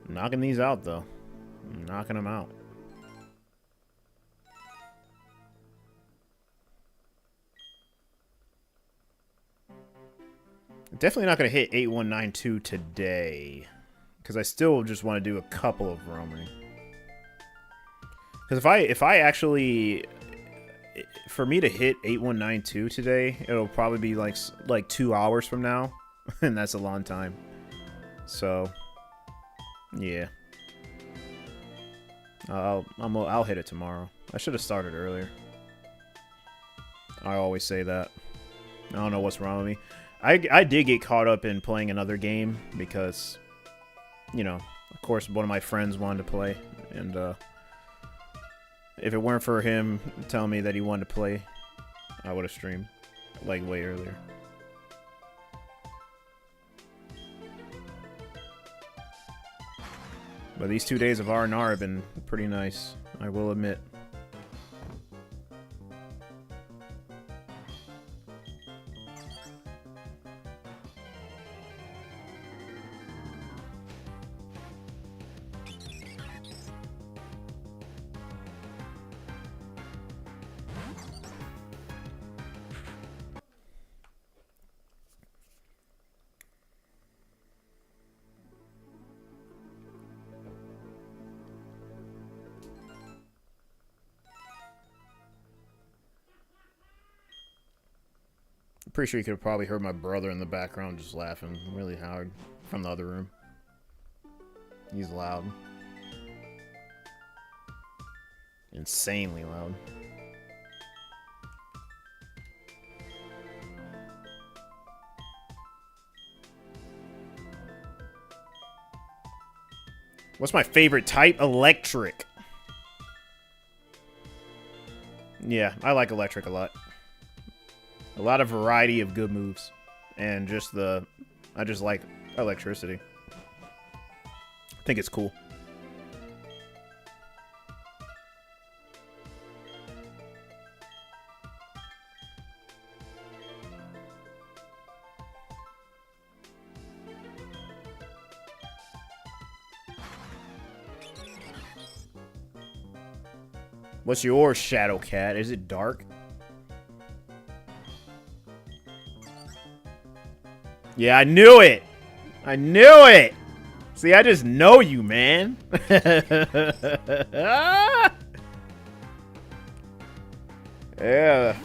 I'm knocking these out, though. I'm knocking them out. Definitely not going to hit 8192 today. Because I still just want to do a couple of roaming. Because if I actually, for me to hit 8192 today, it'll probably be like 2 hours from now, and that's a long time. So, yeah, I'll hit it tomorrow. I should have started earlier. I always say that. I don't know what's wrong with me. I did get caught up in playing another game because, you know, of course, one of my friends wanted to play, and if it weren't for him telling me that he wanted to play, I would have streamed, like, way earlier. But these 2 days of R&R have been pretty nice, I will admit. Pretty sure you could have probably heard my brother in the background just laughing really hard from the other room. He's loud. Insanely loud. What's my favorite type? Electric. Yeah, I like electric a lot. A lot of variety of good moves. And just I just like electricity. I think it's cool. What's yours, Shadow Cat? Is it dark? Yeah, I knew it! I knew it! See, I just know you, man. Yeah.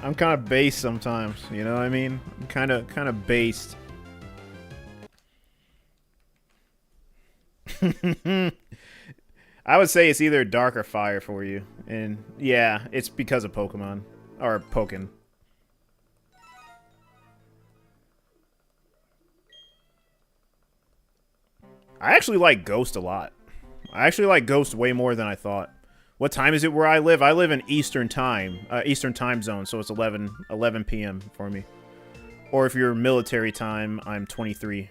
I'm kind of based sometimes, you know what I mean? I'm kind of based. I would say it's either dark or fire for you. And yeah, it's because of Pokemon. Or Pokken. I actually like Ghost a lot. I actually like Ghost way more than I thought. What time is it where I live? I live in Eastern time. Eastern time zone, so it's 11 p.m. for me. Or if you're military time, I'm 23.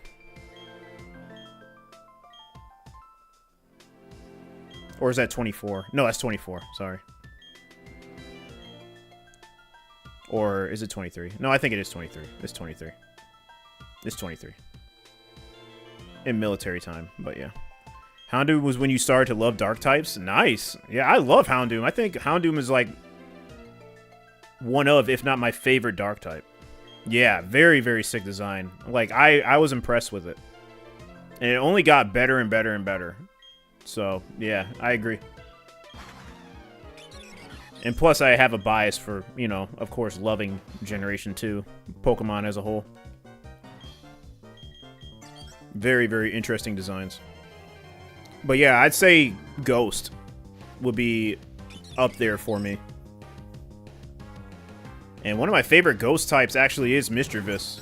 Or is that 24? No, that's 24. Sorry. Or is it 23? No, I think it is 23. It's 23. It's 23. In military time, but yeah. Houndoom was when you started to love dark types? Nice. Yeah, I love Houndoom. I think Houndoom is like one of, if not my favorite dark type. Yeah, very, very sick design. Like, I was impressed with it. And it only got better and better and better. So, yeah, I agree. And plus, I have a bias for, you know, of course, loving Generation 2 Pokemon as a whole. Very, very interesting designs. But yeah, I'd say Ghost would be up there for me. And one of my favorite Ghost types actually is Mischievous.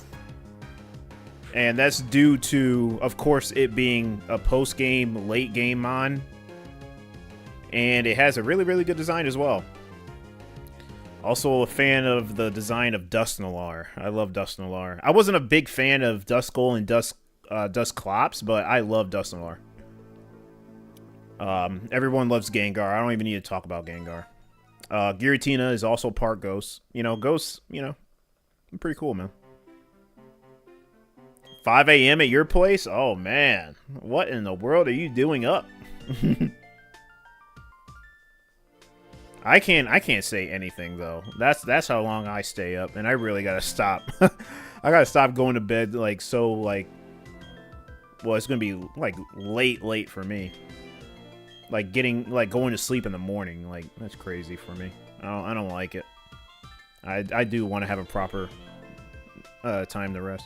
And that's due to, of course, it being a post-game, late-game mon. And it has a really, really good design as well. Also a fan of the design of Dusknoir. I love Dusknoir. I wasn't a big fan of Duskull and Dusclops, but I love Dusknoir. Everyone loves Gengar. I don't even need to talk about Gengar. Giratina is also part Ghost. You know, Ghosts, you know, pretty cool, man. 5 a.m. at your place? Oh, man. What in the world are you doing up? I can't say anything, though. That's how long I stay up, and I really gotta stop. I gotta stop going to bed, like, so, like... Well, it's gonna be, like, late for me. Like, going to sleep in the morning. Like, that's crazy for me. I don't like it. I do want to have a proper time to rest.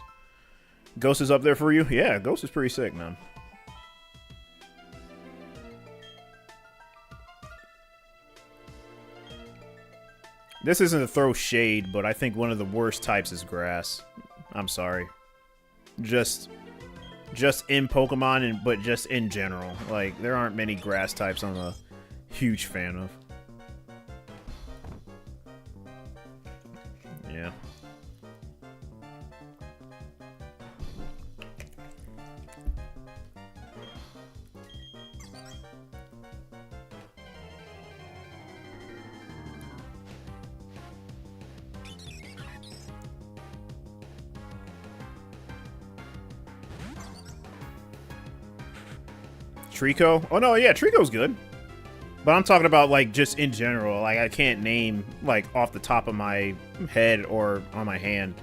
Ghost is up there for you? Yeah, Ghost is pretty sick, man. This isn't to throw shade, but I think one of the worst types is Grass. I'm sorry. Just in Pokemon, but just in general. Like, there aren't many Grass types I'm a huge fan of. Yeah. Trico? Oh, no, yeah, Trico's good. But I'm talking about, like, just in general. Like, I can't name, like, off the top of my head or on my hand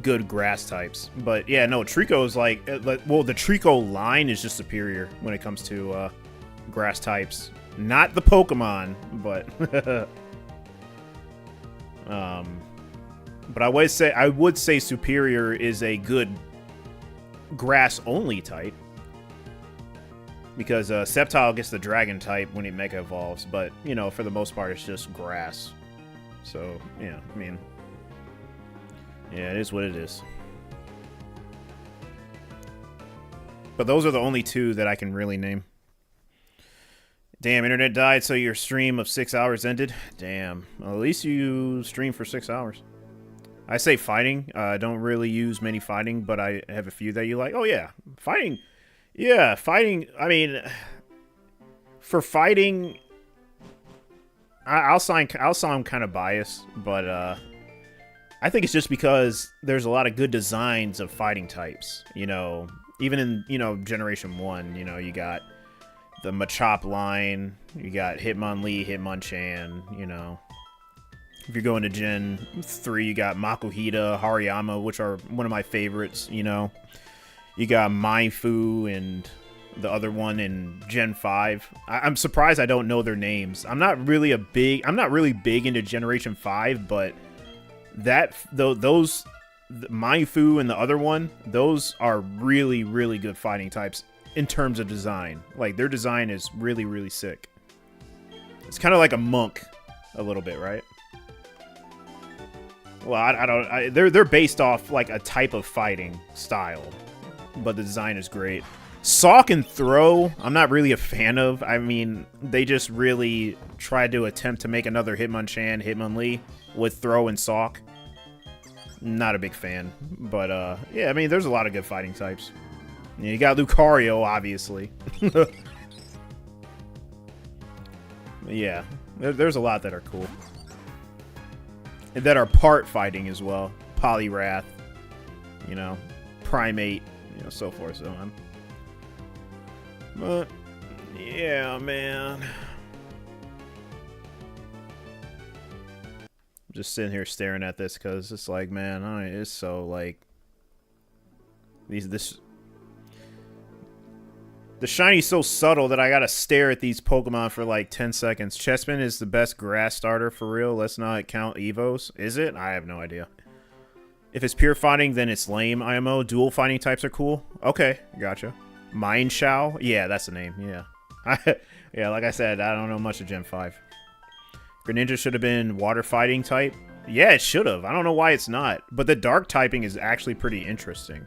good Grass types. But, yeah, no, Trico is, like, well, the Trico line is just superior when it comes to Grass types. Not the Pokemon, but... but I would say Superior is a good Grass-only type. Because Sceptile gets the Dragon type when it Mega Evolves, but, you know, for the most part, it's just Grass. So, yeah, I mean... Yeah, it is what it is. But those are the only two that I can really name. Damn, internet died, so your stream of 6 hours ended? Damn. Well, at least you stream for 6 hours. I say fighting. I don't really use many fighting, but I have a few that you like. Oh, yeah. Fighting... Yeah, fighting, I mean, for fighting, I'll sound kind of biased, but I think it's just because there's a lot of good designs of fighting types, you know, even in, you know, Generation 1, you know, you got the Machop line, you got Hitmonlee, Hitmonchan, you know. If you're going to Gen 3, you got Makuhita, Hariyama, which are one of my favorites, you know. You got Mienfoo and the other one in Gen 5. I'm surprised I don't know their names. I'm not really big into Generation 5, but those Mienfoo and the other one, those are really, really good fighting types in terms of design. Like, their design is really, really sick. It's kind of like a monk a little bit, right? Well, they're based off like a type of fighting style. But the design is great. Sawk and Throw, I'm not really a fan of. I mean, they just really tried to attempt to make another Hitmonchan, Hitmonlee with Throw and Sawk. Not a big fan. But, yeah, I mean, there's a lot of good fighting types. You got Lucario, obviously. Yeah, there's a lot that are cool. And that are part fighting as well. Poliwrath, you know, Primate. You know, so forth, so on. But, yeah, man. I'm just sitting here staring at this because it's like, man, it's so, like... The shiny's so subtle that I gotta stare at these Pokemon for like 10 seconds. Chespin is the best grass starter for real. Let's not count Evos. Is it? I have no idea. If it's pure fighting, then it's lame, IMO. Dual fighting types are cool. Okay, gotcha. Mind Shao? Yeah, that's the name, yeah. Yeah, like I said, I don't know much of Gen 5. Greninja should have been water fighting type. Yeah, it should have. I don't know why it's not. But the dark typing is actually pretty interesting.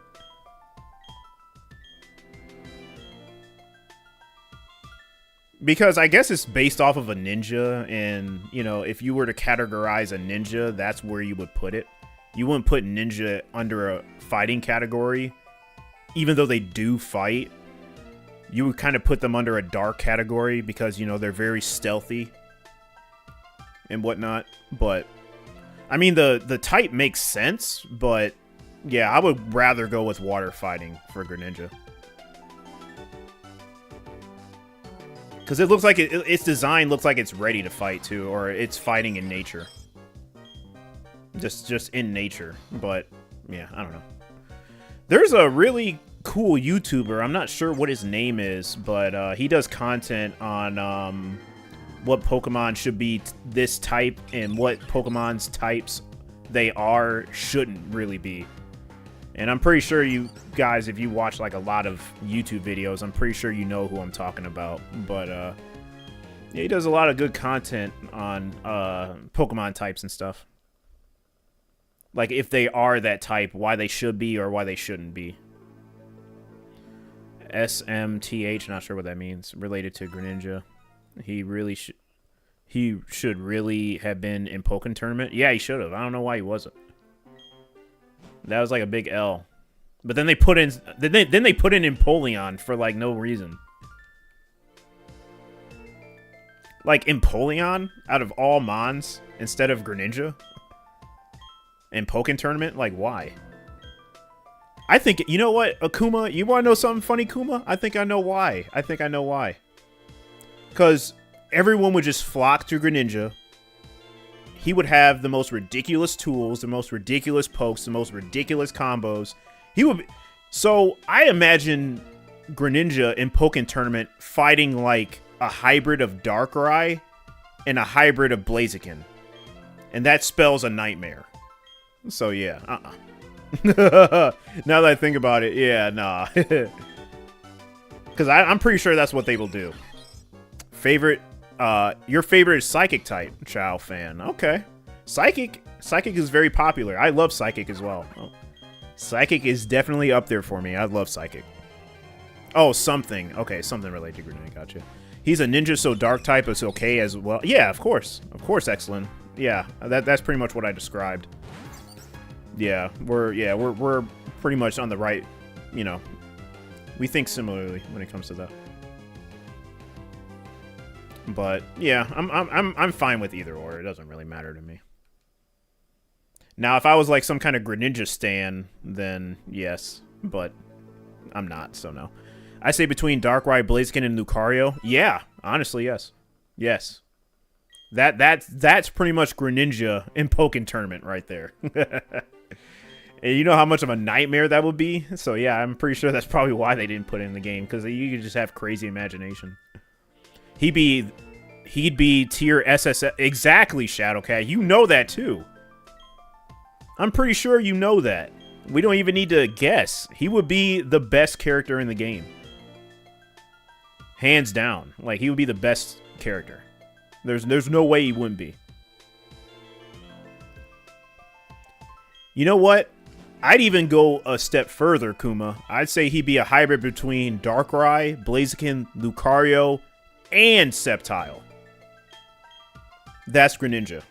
Because I guess it's based off of a ninja, and, you know, if you were to categorize a ninja, that's where you would put it. You wouldn't put ninja under a fighting category, even though they do fight. You would kind of put them under a dark category because, you know, they're very stealthy and whatnot. But, I mean, the type makes sense, but, yeah, I would rather go with water fighting for Greninja. Because it looks like its design looks like it's ready to fight, too, or it's fighting in nature. Just in nature, but, yeah, I don't know. There's a really cool YouTuber, I'm not sure what his name is, but he does content on what Pokemon should be this type and what Pokemon's types they are shouldn't really be. And I'm pretty sure you guys, if you watch like a lot of YouTube videos, I'm pretty sure you know who I'm talking about. But yeah, he does a lot of good content on Pokemon types and stuff. Like if they are that type, why they should be or why they shouldn't be. SMTH, not sure what that means. Related to Greninja. He should really have been in Pokken Tournament. Yeah, he should have. I don't know why he wasn't. That was like a big L. But then they put in then they put in Empoleon for like no reason. Like Empoleon out of all Mons instead of Greninja in Pokken Tournament, like why? I think, you know what, Akuma, you want to know something funny, Kuma? I think I know why. Because everyone would just flock to Greninja. He would have the most ridiculous tools, the most ridiculous pokes, the most ridiculous combos. He would... So, I imagine Greninja in Pokken Tournament fighting like a hybrid of Darkrai and a hybrid of Blaziken. And that spells a nightmare. So, yeah. Now that I think about it, yeah, nah. Because I'm pretty sure that's what they will do. Favorite... your favorite is Psychic type, Chow fan. Okay. Psychic is very popular. I love Psychic as well. Oh. Psychic is definitely up there for me. I love Psychic. Oh, something. Okay, something related to Greninja. Gotcha. He's a ninja, so Dark type is okay as well. Yeah, of course. Of course, excellent. Yeah, that's pretty much what I described. Yeah, we're pretty much on the right, you know. We think similarly when it comes to that. But yeah, I'm fine with either or. It doesn't really matter to me. Now, if I was like some kind of Greninja stan, then yes, but I'm not, so no. I say between Darkrai, Blaziken, and Lucario. Yeah, honestly, yes. Yes. That's pretty much Greninja in Pokken Tournament right there. And you know how much of a nightmare that would be? So yeah, I'm pretty sure that's probably why they didn't put it in the game, because you could just have crazy imagination. He'd be tier SS. Exactly, Shadowcat. You know that too. I'm pretty sure you know that. We don't even need to guess. He would be the best character in the game. Hands down. Like, he would be the best character. There's no way he wouldn't be. You know what? I'd even go a step further, Kuma. I'd say he'd be a hybrid between Darkrai, Blaziken, Lucario, and Sceptile. That's Greninja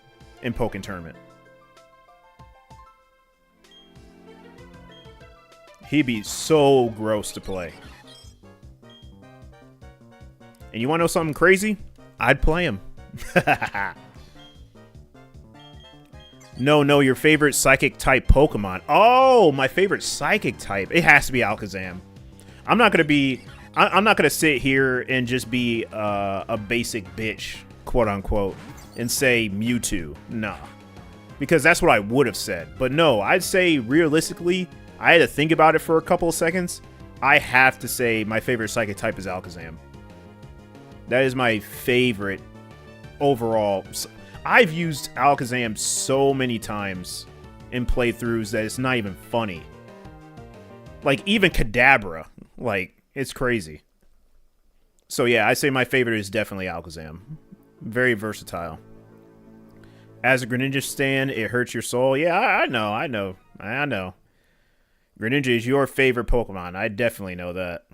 in Pokken Tournament. He'd be so gross to play. And you want to know something crazy? I'd play him. No, your favorite Psychic type Pokemon. Oh, my favorite Psychic type. It has to be Alakazam. I'm not going to be... I'm not gonna sit here and just be a basic bitch, quote unquote, and say Mewtwo. Nah, because that's what I would have said. But no, I'd say realistically, I had to think about it for a couple of seconds. I have to say my favorite Psychic type is Alakazam. That is my favorite overall. I've used Alakazam so many times in playthroughs that it's not even funny. Like, even Kadabra. Like, it's crazy. So yeah, I say my favorite is definitely Alakazam. Very versatile. As a Greninja stan, it hurts your soul. Yeah, I know. Greninja is your favorite Pokemon. I definitely know that.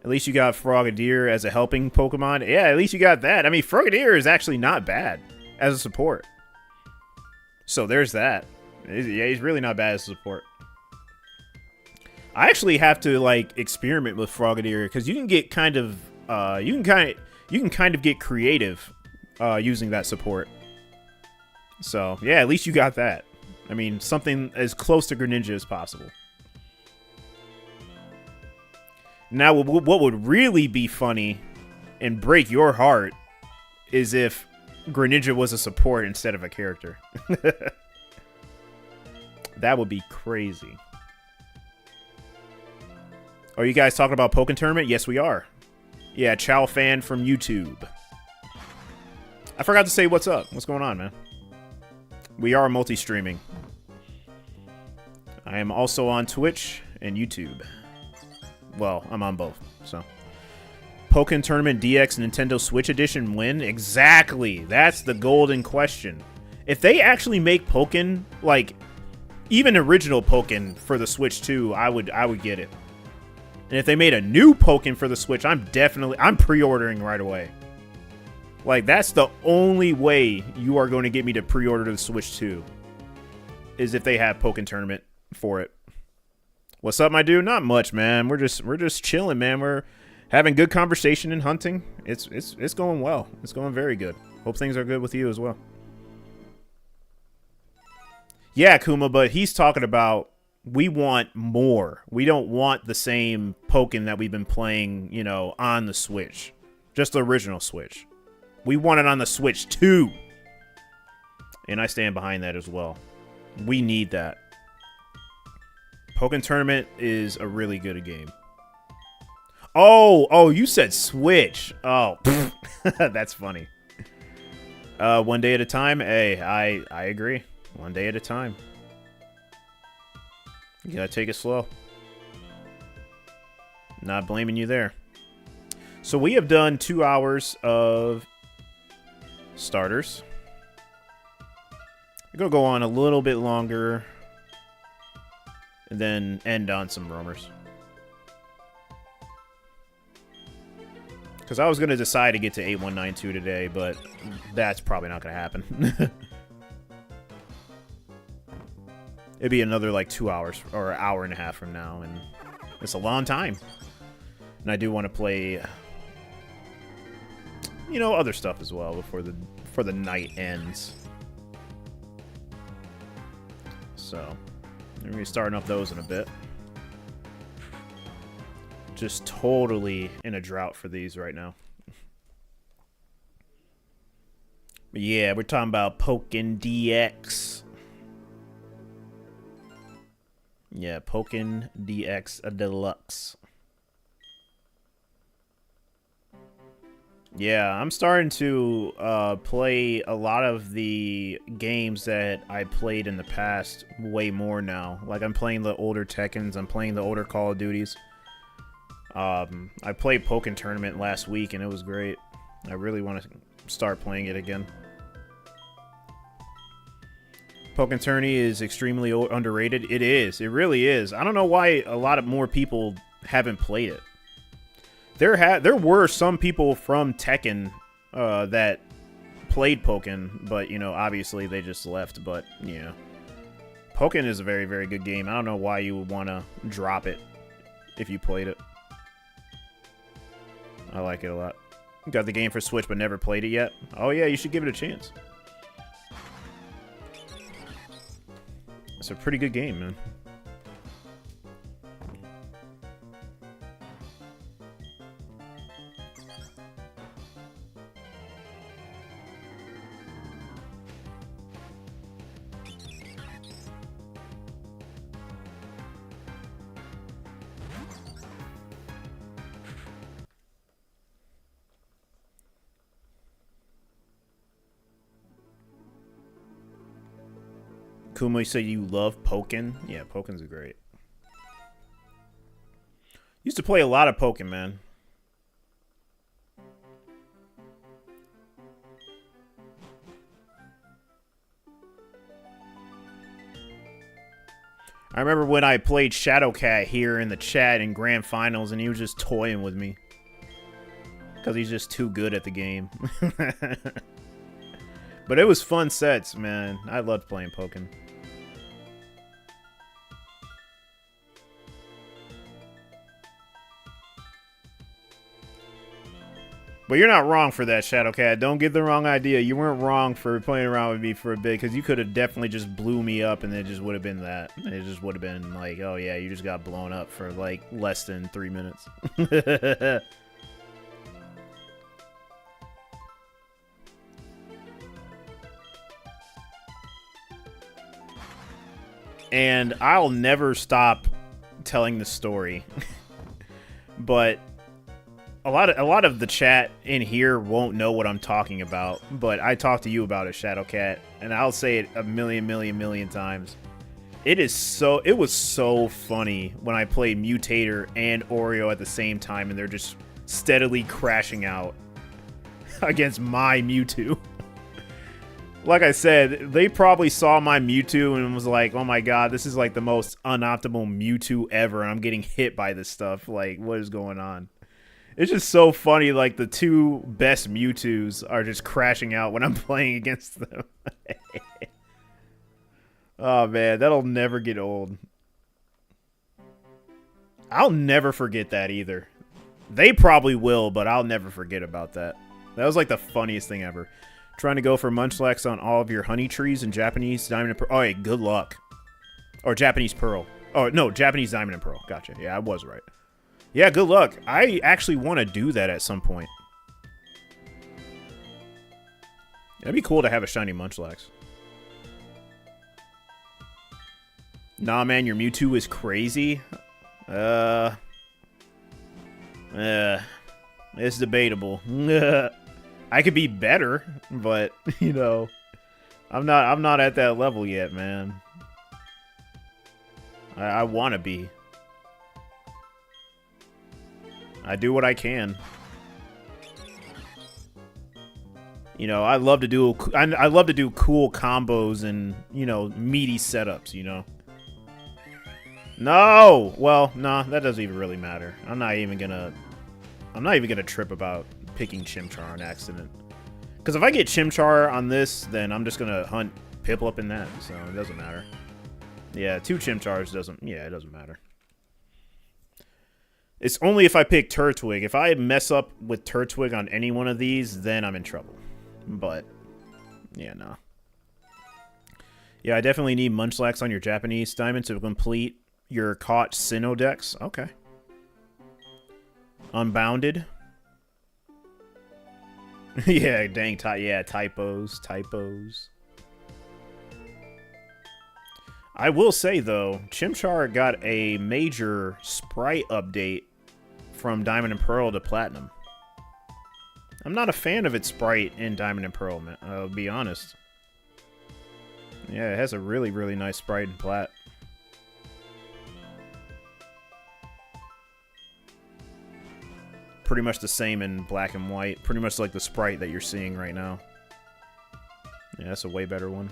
At least you got Frogadier as a helping Pokemon. Yeah, at least you got that. I mean, Frogadier is actually not bad as a support. So there's that. Yeah, he's really not bad as a support. I actually have to like experiment with Frogadier because you can get kind of you can kind of get creative using that support. So yeah, at least you got that. I mean, something as close to Greninja as possible. Now, what would really be funny and break your heart is if Greninja was a support instead of a character. That would be crazy. Are you guys talking about Pokken Tournament? Yes, we are. Yeah, Chow Fan from YouTube. I forgot to say what's up. What's going on, man? We are multi-streaming. I am also on Twitch and YouTube. Well, I'm on both, so. Pokken Tournament DX Nintendo Switch Edition win? Exactly. That's the golden question. If they actually make Pokken, like, even original Pokken for the Switch 2, I would get it. And if they made a new Pokken for the Switch, I'm pre-ordering right away. Like, that's the only way you are going to get me to pre-order the Switch 2. Is if they have Pokken Tournament for it. What's up, my dude? Not much, man. We're just chilling, man. We're having good conversation and hunting. It's going well. It's going very good. Hope things are good with you as well. Yeah, Kuma, but he's talking about we want more. We don't want the same Pokken that we've been playing, you know, on the Switch. Just the original Switch. We want it on the Switch too. And I stand behind that as well. We need that. Pokken Tournament is a really good game. Oh, you said Switch. Oh, that's funny. One day at a time. Hey, I agree. One day at a time. You gotta take it slow. Not blaming you there. So we have done 2 hours of starters. We're gonna go on a little bit longer. And then end on some roamers. Because I was going to decide to get to 8192 today, but that's probably not going to happen. It'd be another like 2 hours or an hour and a half from now, and it's a long time. And I do want to play, you know, other stuff as well before the night ends. So we're going to be starting up those in a bit. Just totally in a drought for these right now. But yeah, we're talking about Pokken DX. Yeah, Pokken DX Deluxe. Yeah, I'm starting to play a lot of the games that I played in the past way more now. Like, I'm playing the older Tekkens, I'm playing the older Call of Duties. I played Pokken Tournament last week, and it was great. I really want to start playing it again. Pokken Tourney is extremely underrated. It is. It really is. I don't know why a lot of more people haven't played it. There were some people from Tekken that played Pokken, but, you know, obviously they just left. But, yeah. Pokken is a very, very good game. I don't know why you would want to drop it if you played it. I like it a lot. Got the game for Switch but never played it yet. Oh yeah, you should give it a chance. It's a pretty good game, man. Kuma, you say you love Pokken? Yeah, Pokken's great. Used to play a lot of Pokken, man. I remember when I played Shadowcat here in the chat in Grand Finals, and he was just toying with me. Because he's just too good at the game. But it was fun sets, man. I loved playing Pokken. But you're not wrong for that, Shadowcat. Don't get the wrong idea. You weren't wrong for playing around with me for a bit, because you could have definitely just blew me up, and it just would have been that. It just would have been like, oh yeah, you just got blown up for like less than 3 minutes. And I'll never stop telling the story. But a lot of the chat in here won't know what I'm talking about, but I talk to you about it, Shadowcat, and I'll say it a million times. It was so funny when I played Mutator and Oreo at the same time, and they're just steadily crashing out against my Mewtwo. Like I said, they probably saw my Mewtwo and was like, oh my god, this is like the most unoptimal Mewtwo ever, and I'm getting hit by this stuff. Like, what is going on? It's just so funny, like, the two best Mewtwo's are just crashing out when I'm playing against them. Oh man, that'll never get old. I'll never forget that either. They probably will, but I'll never forget about that. That was like the funniest thing ever. Trying to go for Munchlax on all of your honey trees in Japanese Diamond and Pearl. Oh, hey, good luck. Or Japanese Pearl. Oh, no, Japanese Diamond and Pearl. Gotcha. Yeah, I was right. Yeah, good luck. I actually want to do that at some point. It'd be cool to have a shiny Munchlax. Nah, man, your Mewtwo is crazy. It's debatable. I could be better, but you know, I'm not at that level yet, man. I want to be. I do what I can. You know, I love to do cool combos and, you know, meaty setups, you know. No! Well, nah, that doesn't even really matter. I'm not even gonna trip about picking Chimchar on accident. Because if I get Chimchar on this, then I'm just gonna hunt Piplup in that, so it doesn't matter. Yeah, 2 Chimchars doesn't... Yeah, it doesn't matter. It's only if I pick Turtwig. If I mess up with Turtwig on any one of these, then I'm in trouble. But, yeah, no. Yeah, I definitely need Munchlax on your Japanese Diamond to complete your caught Sinnoh decks. Okay. Unbounded. Yeah, dang, typos. I will say, though, Chimchar got a major sprite update from Diamond and Pearl to Platinum. I'm not a fan of its sprite in Diamond and Pearl, man. I'll be honest. Yeah, it has a really, really nice sprite in Plat. Pretty much the same in Black and White. Pretty much like the sprite that you're seeing right now. Yeah, that's a way better one.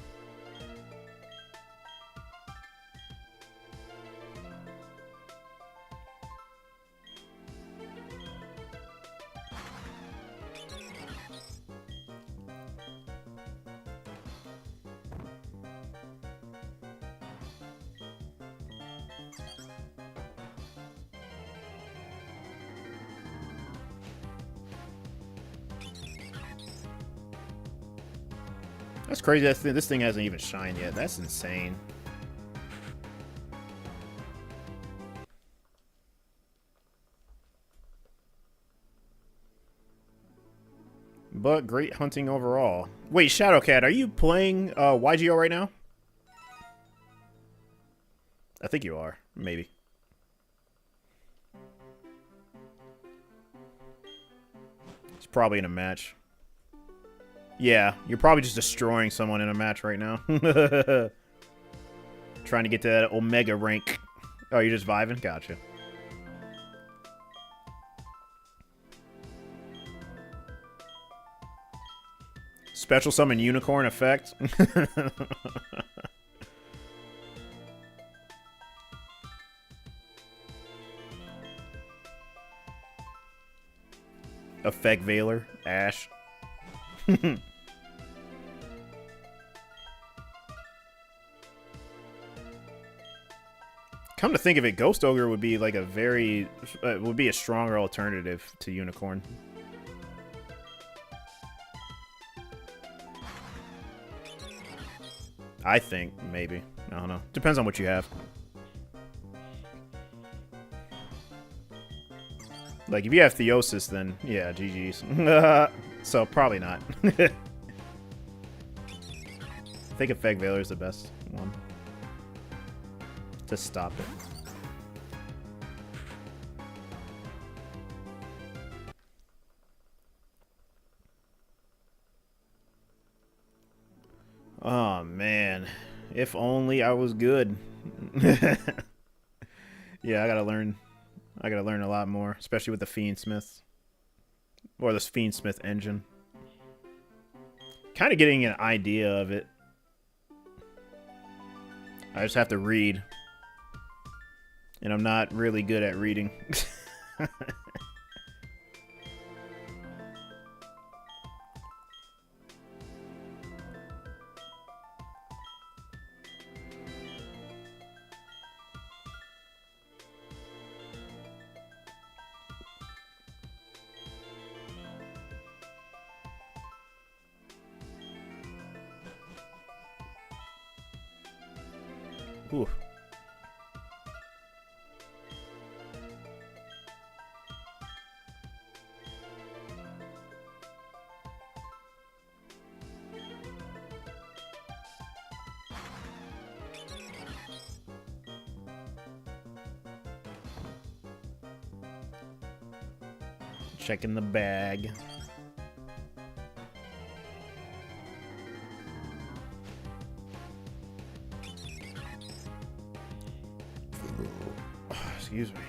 That's crazy. This thing hasn't even shined yet. That's insane. But great hunting overall. Wait, Shadowcat, are you playing YGO right now? I think you are. Maybe. It's probably in a match. Yeah, you're probably just destroying someone in a match right now. Trying to get to that Omega rank. Oh, you're just vibing? Gotcha. Special summon unicorn effect. Effect Veiler. Ash. Come to think of it, Ghost Ogre would be like a would be a stronger alternative to Unicorn. I think, maybe. I don't know. Depends on what you have. Like, if you have Theosis, then, yeah, GG's. So, probably not. I think Effect Veiler is the best one. To stop it. Oh, man. If only I was good. Yeah, I gotta learn a lot more, especially with the Fiendsmith. Or this Fiendsmith engine. Kind of getting an idea of it. I just have to read. And I'm not really good at reading. Ooh. Checking the bag. Excuse me.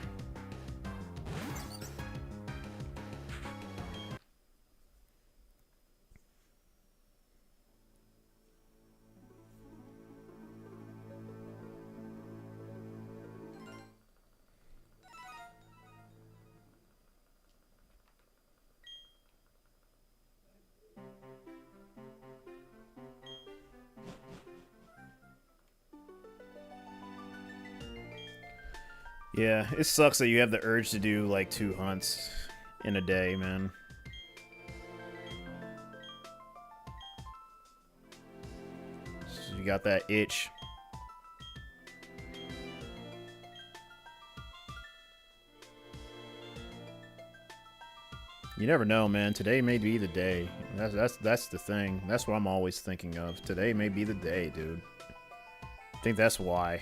Yeah, it sucks that you have the urge to do like 2 hunts in a day, man. So you got that itch. You never know, man. Today may be the day. That's the thing. That's what I'm always thinking of. Today may be the day, dude. I think that's why.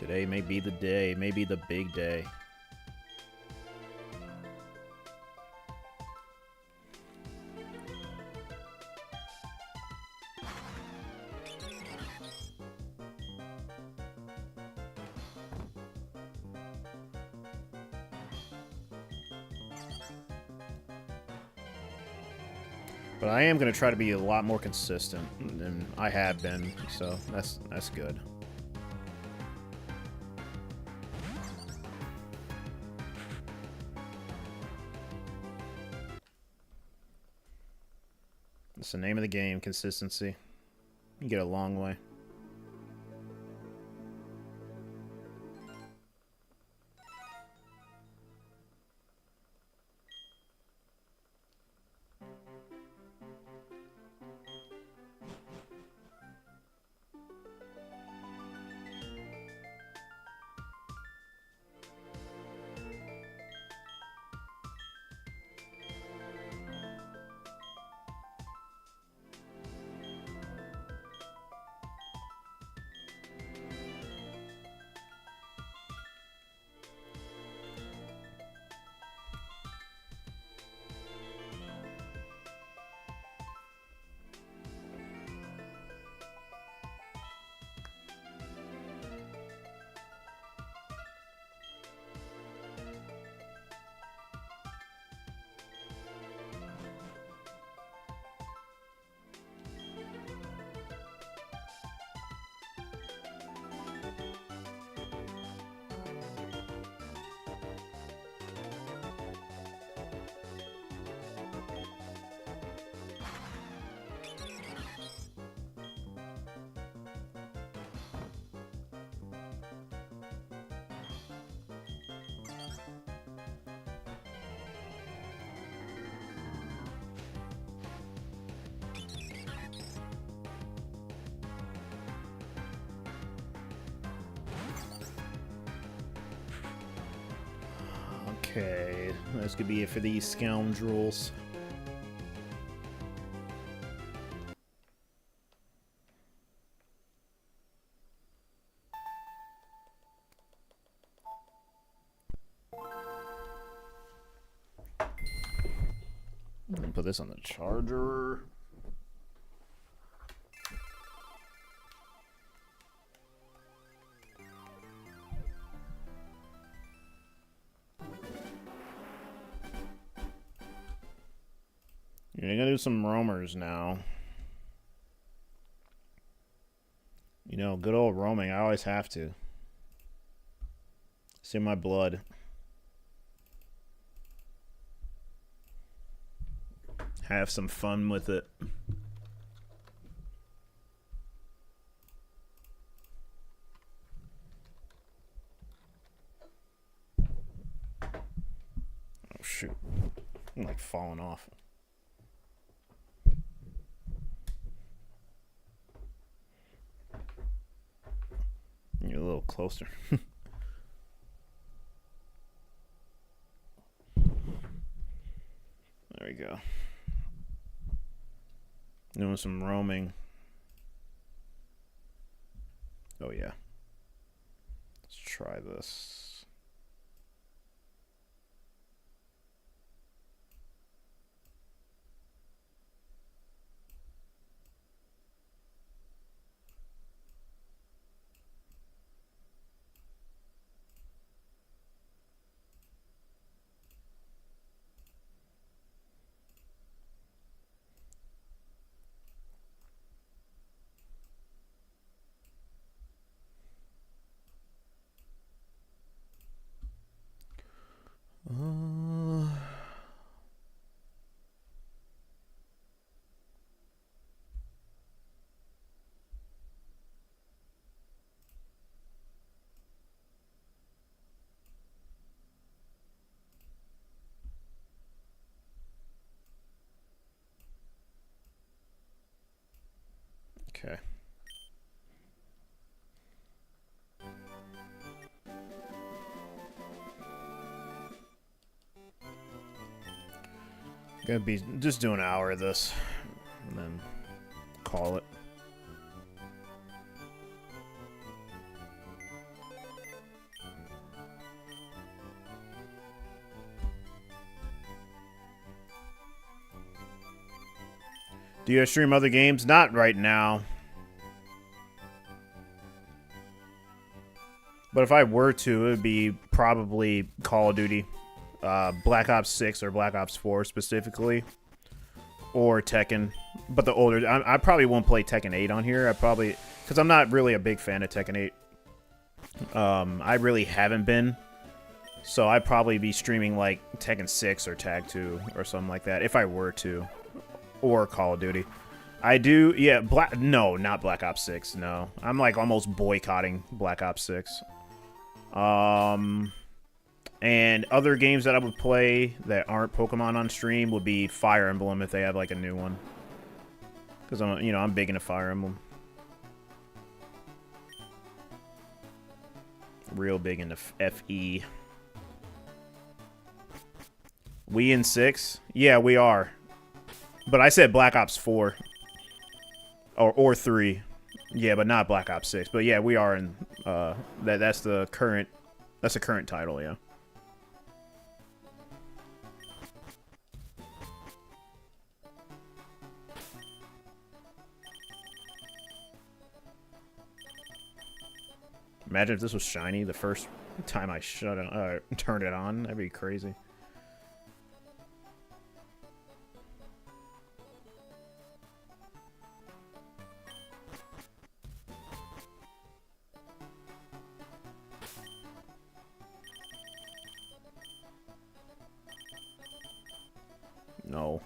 Today may be the day, maybe the big day. But I am going to try to be a lot more consistent than I have been, so that's good. It's the name of the game, consistency. You get a long way. Okay, this could be it for these scoundrels. I'm gonna put this on the charger. You're gonna do some roamers now. You know, good old roaming. I always have to. It's in my blood. Have some fun with it. Oh, shoot. I'm like falling off. You're a little closer. There we go. Doing some roaming. Oh, yeah. Let's try this. Okay. Gonna be just do an hour of this and then call it. Do you stream other games? Not right now. But if I were to, it would be probably Call of Duty. Black Ops 6 or Black Ops 4 specifically. Or Tekken. But the older... I probably won't play Tekken 8 on here. I probably... Because I'm not really a big fan of Tekken 8. I really haven't been. So I'd probably be streaming like Tekken 6 or Tag 2 or something like that. If I were to. Or Call of Duty. I do... Yeah, no, not Black Ops 6. No. I'm like almost boycotting Black Ops 6. And other games that I would play that aren't Pokemon on stream would be Fire Emblem if they have like a new one. Because I'm big into Fire Emblem. Real big into FE. We in 6? Yeah, we are. But I said Black Ops 4. Or 3. Yeah, but not Black Ops 6. But yeah, we are in that's the current title, yeah. Imagine if this was shiny the first time I turned it on. That'd be crazy. No.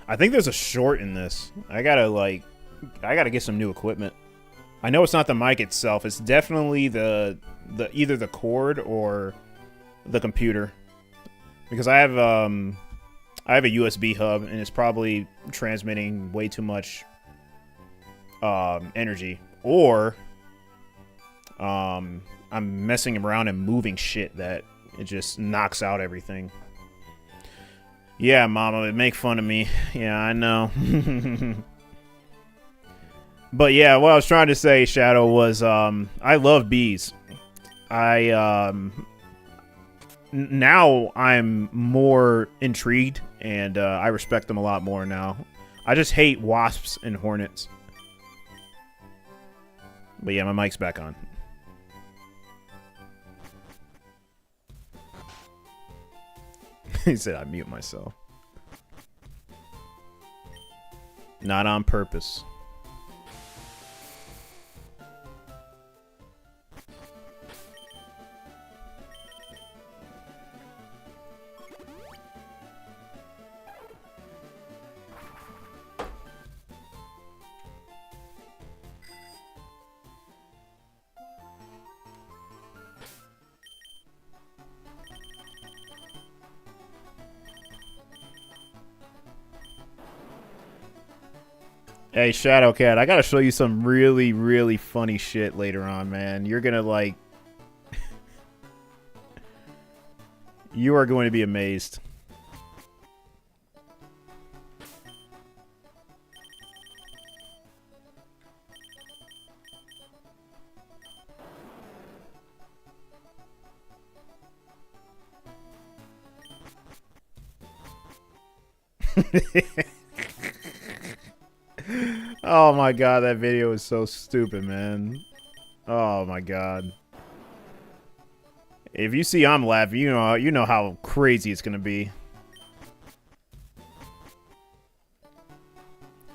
I think there's a short in this. I gotta get some new equipment. I know it's not the mic itself. It's definitely the either the cord or the computer, because I have a USB hub and it's probably transmitting way too much energy, or I'm messing around and moving shit that it just knocks out everything. Yeah, Mama, it make fun of me. Yeah, I know. But yeah, what I was trying to say, Shadow, was I love bees. Now I'm more intrigued, and I respect them a lot more now. I just hate wasps and hornets. But yeah, my mic's back on. He said I mute myself. Not on purpose. Hey, Shadowcat, I gotta show you some really, really funny shit later on, man. You're gonna, like... you are going to be amazed. Oh my god, that video is so stupid, man. Oh my god. If you see I'm laughing, you know how crazy it's gonna be.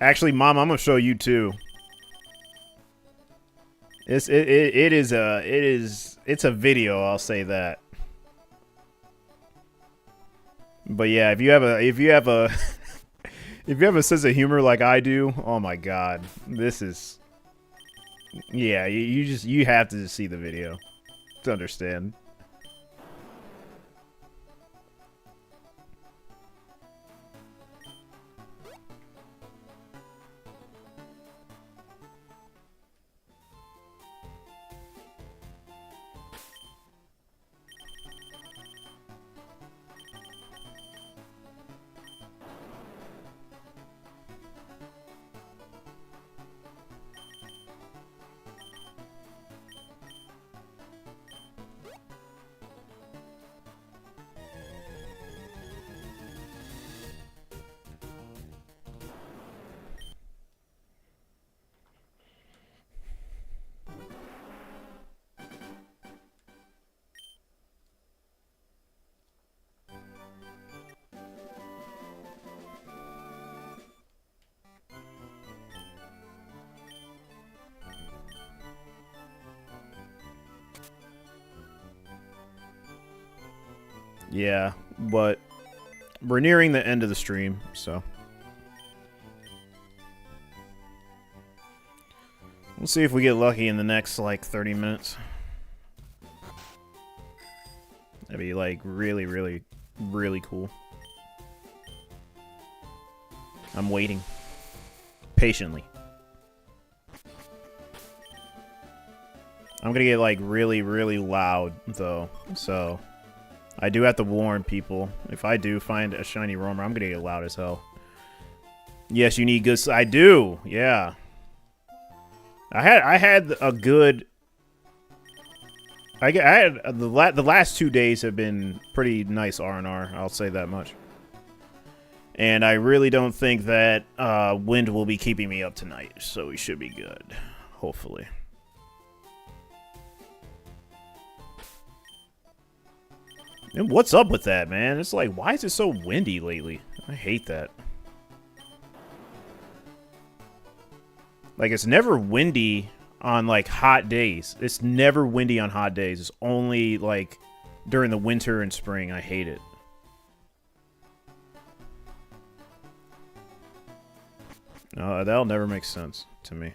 Actually, Mom, I'm gonna show you too. It's a video, I'll say that. But yeah, if you have a if you have a sense of humor like I do, oh my god, this is, yeah, you have to see the video to understand. Yeah, but we're nearing the end of the stream, so we'll see if we get lucky in the next, like, 30 minutes. That'd be, like, really, really, really cool. I'm waiting. Patiently. I'm gonna get, like, really, really loud, though, so... I do have to warn people. If I do find a shiny roamer, I'm gonna get loud as hell. Yes, you need good... I do! Yeah. I had a good... I had... The last 2 days have been pretty nice R&R, I'll say that much. And I really don't think that wind will be keeping me up tonight, so we should be good. Hopefully. And what's up with that, man? It's like, why is it so windy lately? I hate that. Like, it's never windy on, like, hot days. It's never windy on hot days. It's only, like, during the winter and spring. I hate it. That'll never make sense to me.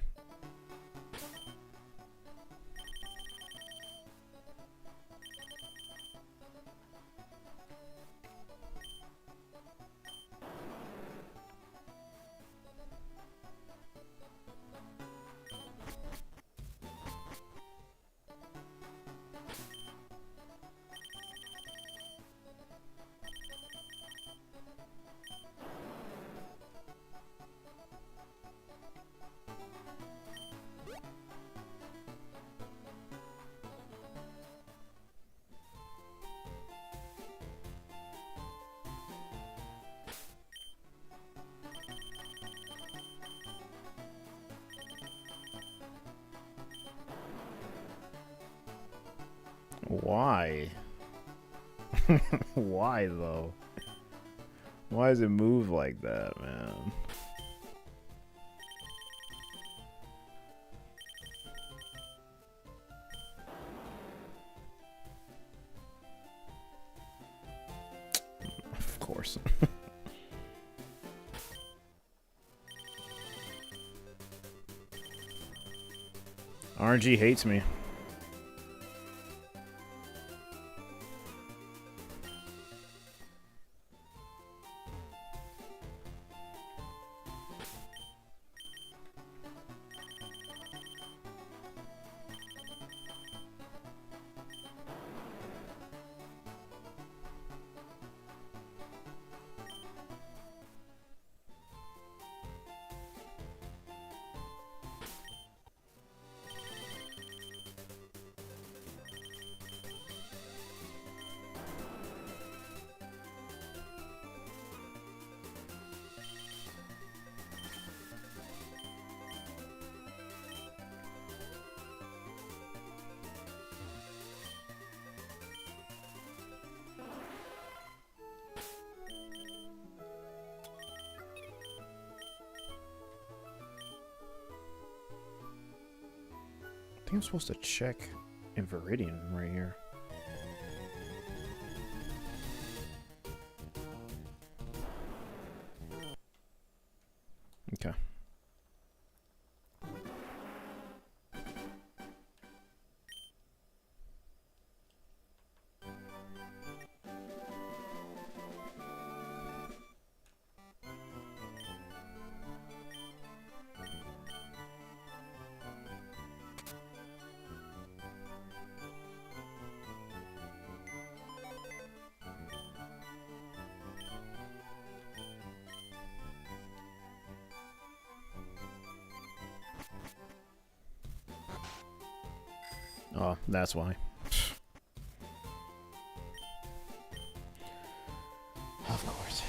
Why? Why, though? Why does it move like that, man? Of course. RNG hates me. I think I'm supposed to check in Viridian right here. Okay. Oh, that's why. Of course.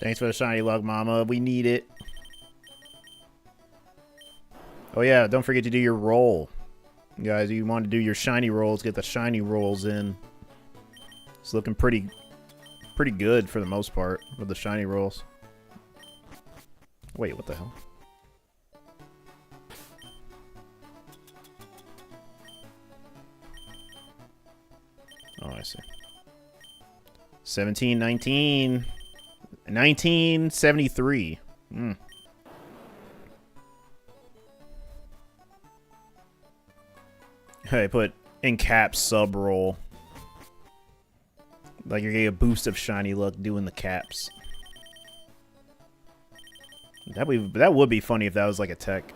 Thanks for the shiny luck, mama. We need it. Oh yeah, don't forget to do your roll. Guys, you want to do your shiny rolls, get the shiny rolls in. It's looking pretty good for the most part with the shiny rolls. Wait, what the hell? Oh, I see. 17, 19. 1973. I put in caps sub roll. Like you're getting a boost of shiny luck doing the caps. That would be funny if that was like a tech.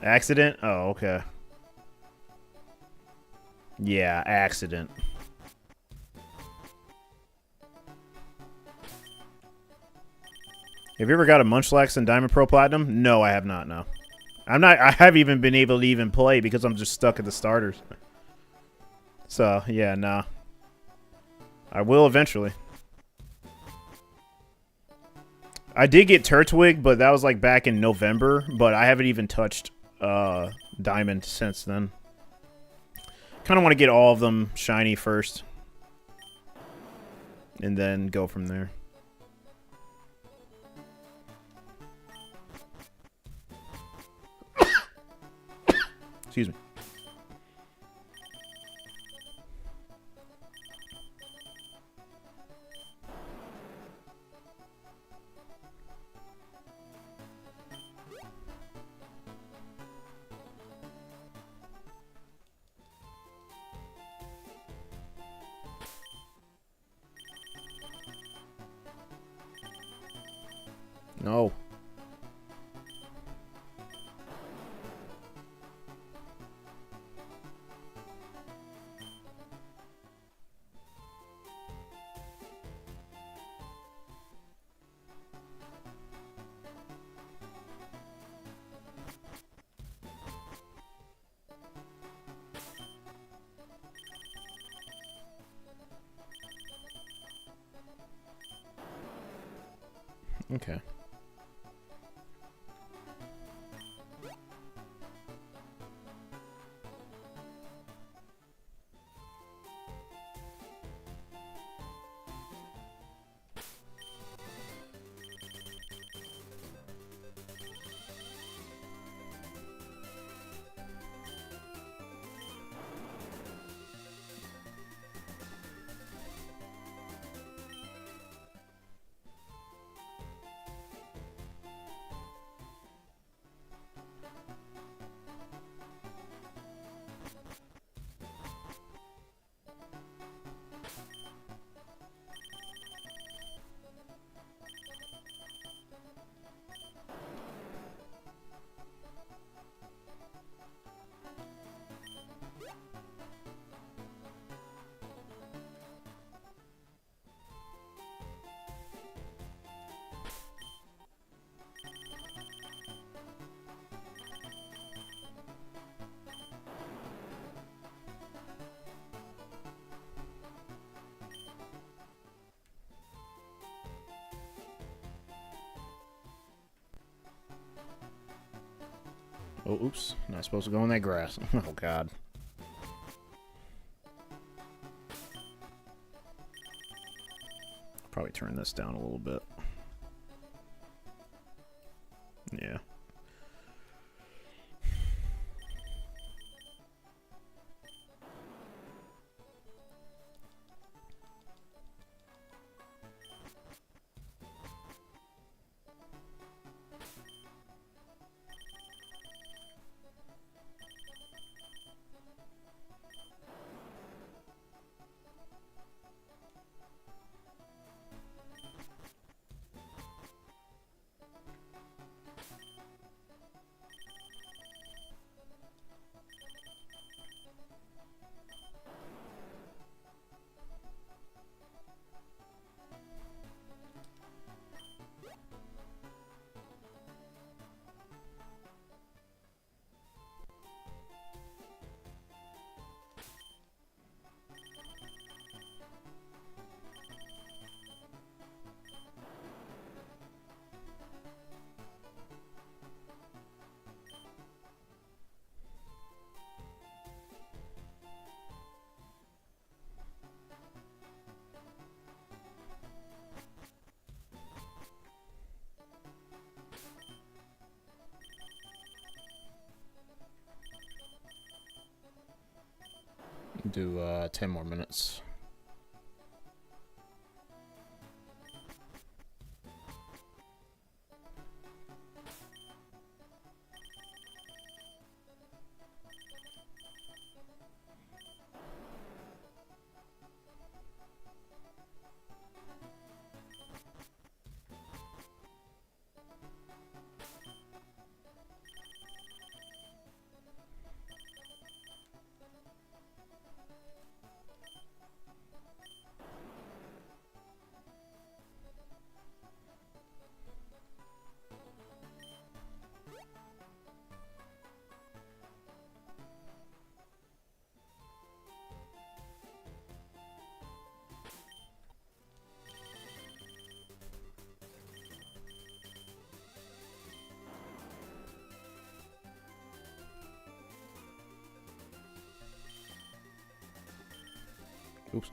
Accident? Oh, okay. Yeah, accident. Have you ever got a Munchlax in Diamond Pro Platinum? No, I have not, no. I haven't even been able to even play because I'm just stuck at the starters. So, yeah, nah. I will eventually. I did get Turtwig, but that was like back in November, but I haven't even touched Diamond since then. Kind of want to get all of them shiny first. And then go from there. Excuse me. No. Okay. Oh, oops. Not supposed to go in that grass. Oh, God. Probably turn this down a little bit. Yeah. Do 10 more minutes. Oops.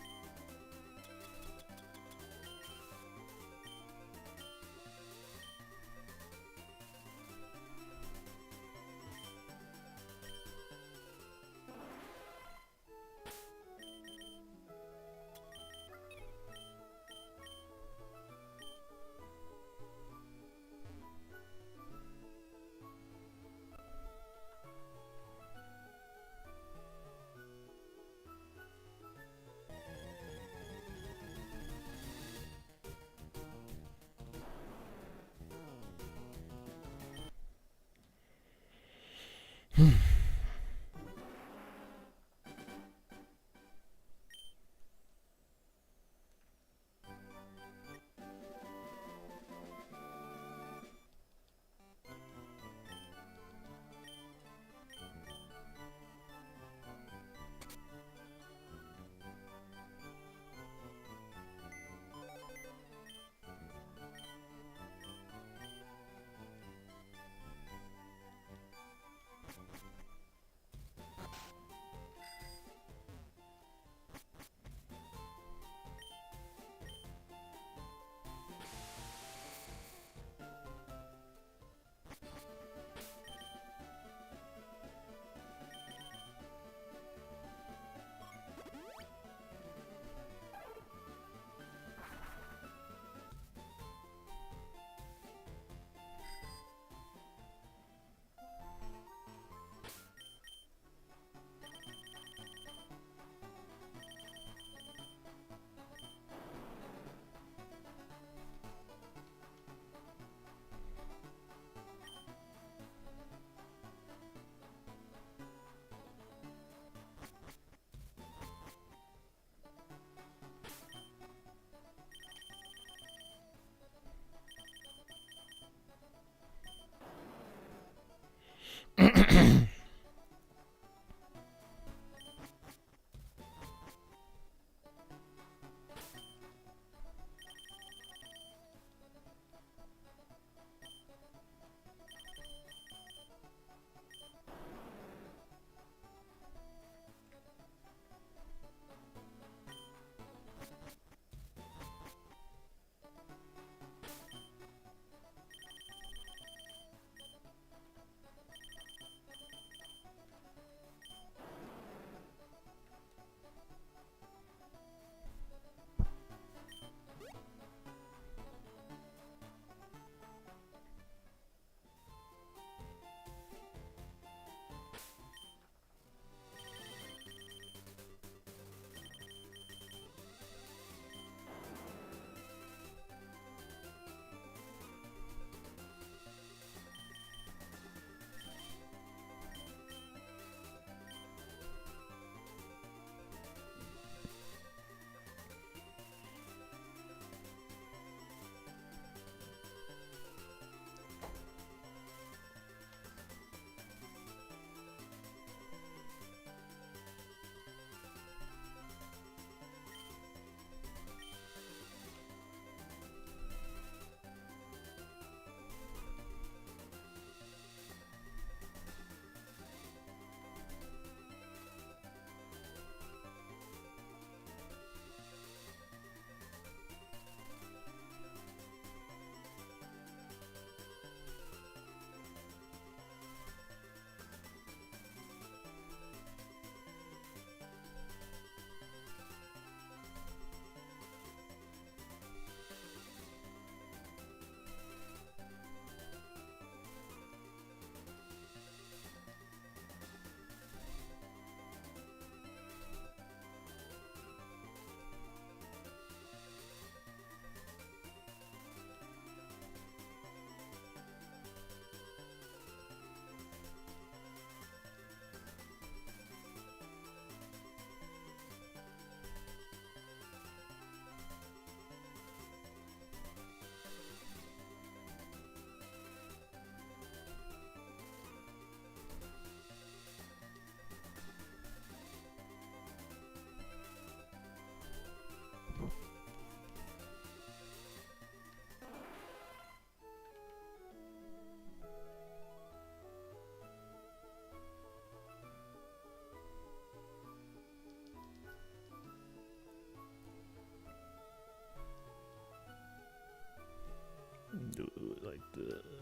do it like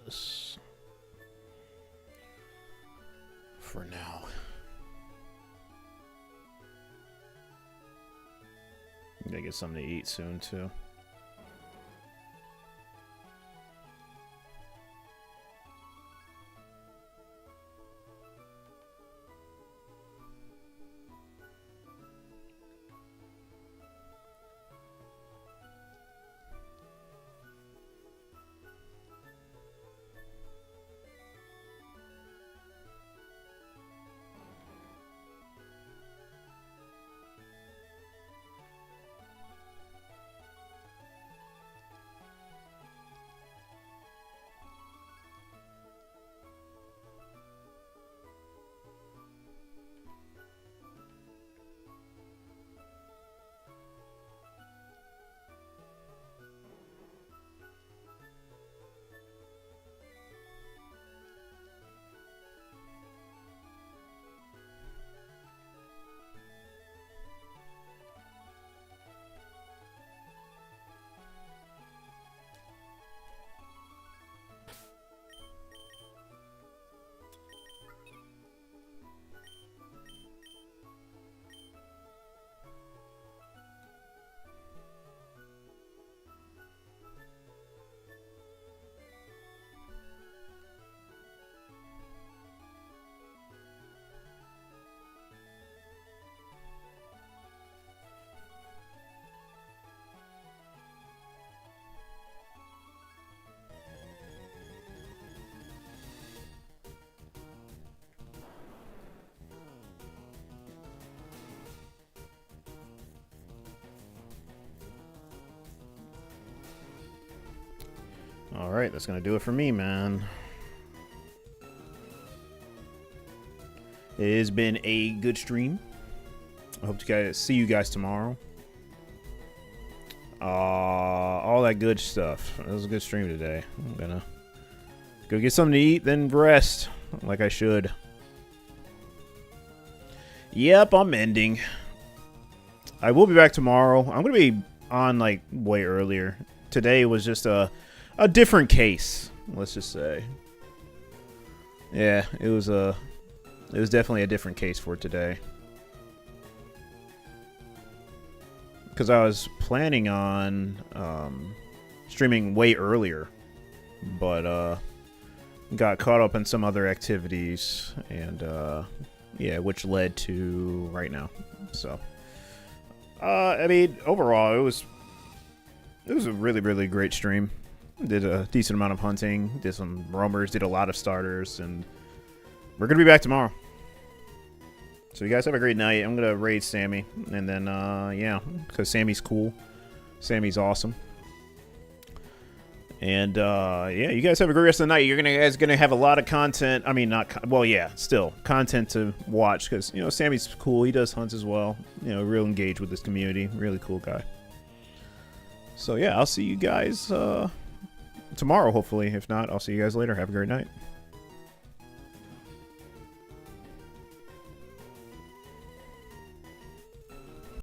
this. For now. Gotta get something to eat soon, too. Alright, that's gonna do it for me, man. It has been a good stream. I hope to see you guys tomorrow. All that good stuff. It was a good stream today. I'm gonna go get something to eat, then rest, like I should. Yep, I'm ending. I will be back tomorrow. I'm gonna be on like way earlier. Today was just a different case, let's just say. Yeah, it was definitely a different case for today. Because I was planning on streaming way earlier, but got caught up in some other activities, and yeah, which led to right now. So, I mean, overall, it was a really, really great stream. Did a decent amount of hunting, did some roamers, did a lot of starters, and we're gonna be back tomorrow. So you guys have a great night. I'm gonna raid Sammy, and then yeah, because Sammy's cool. Sammy's awesome. And yeah, you guys have a great rest of the night. You're guys gonna have a lot of content. I mean, well, yeah, still content to watch, because you know Sammy's cool. He does hunts as well. You know, real engaged with this community. Really cool guy. So yeah, I'll see you guys tomorrow, hopefully. If not, I'll see you guys later. Have a great night.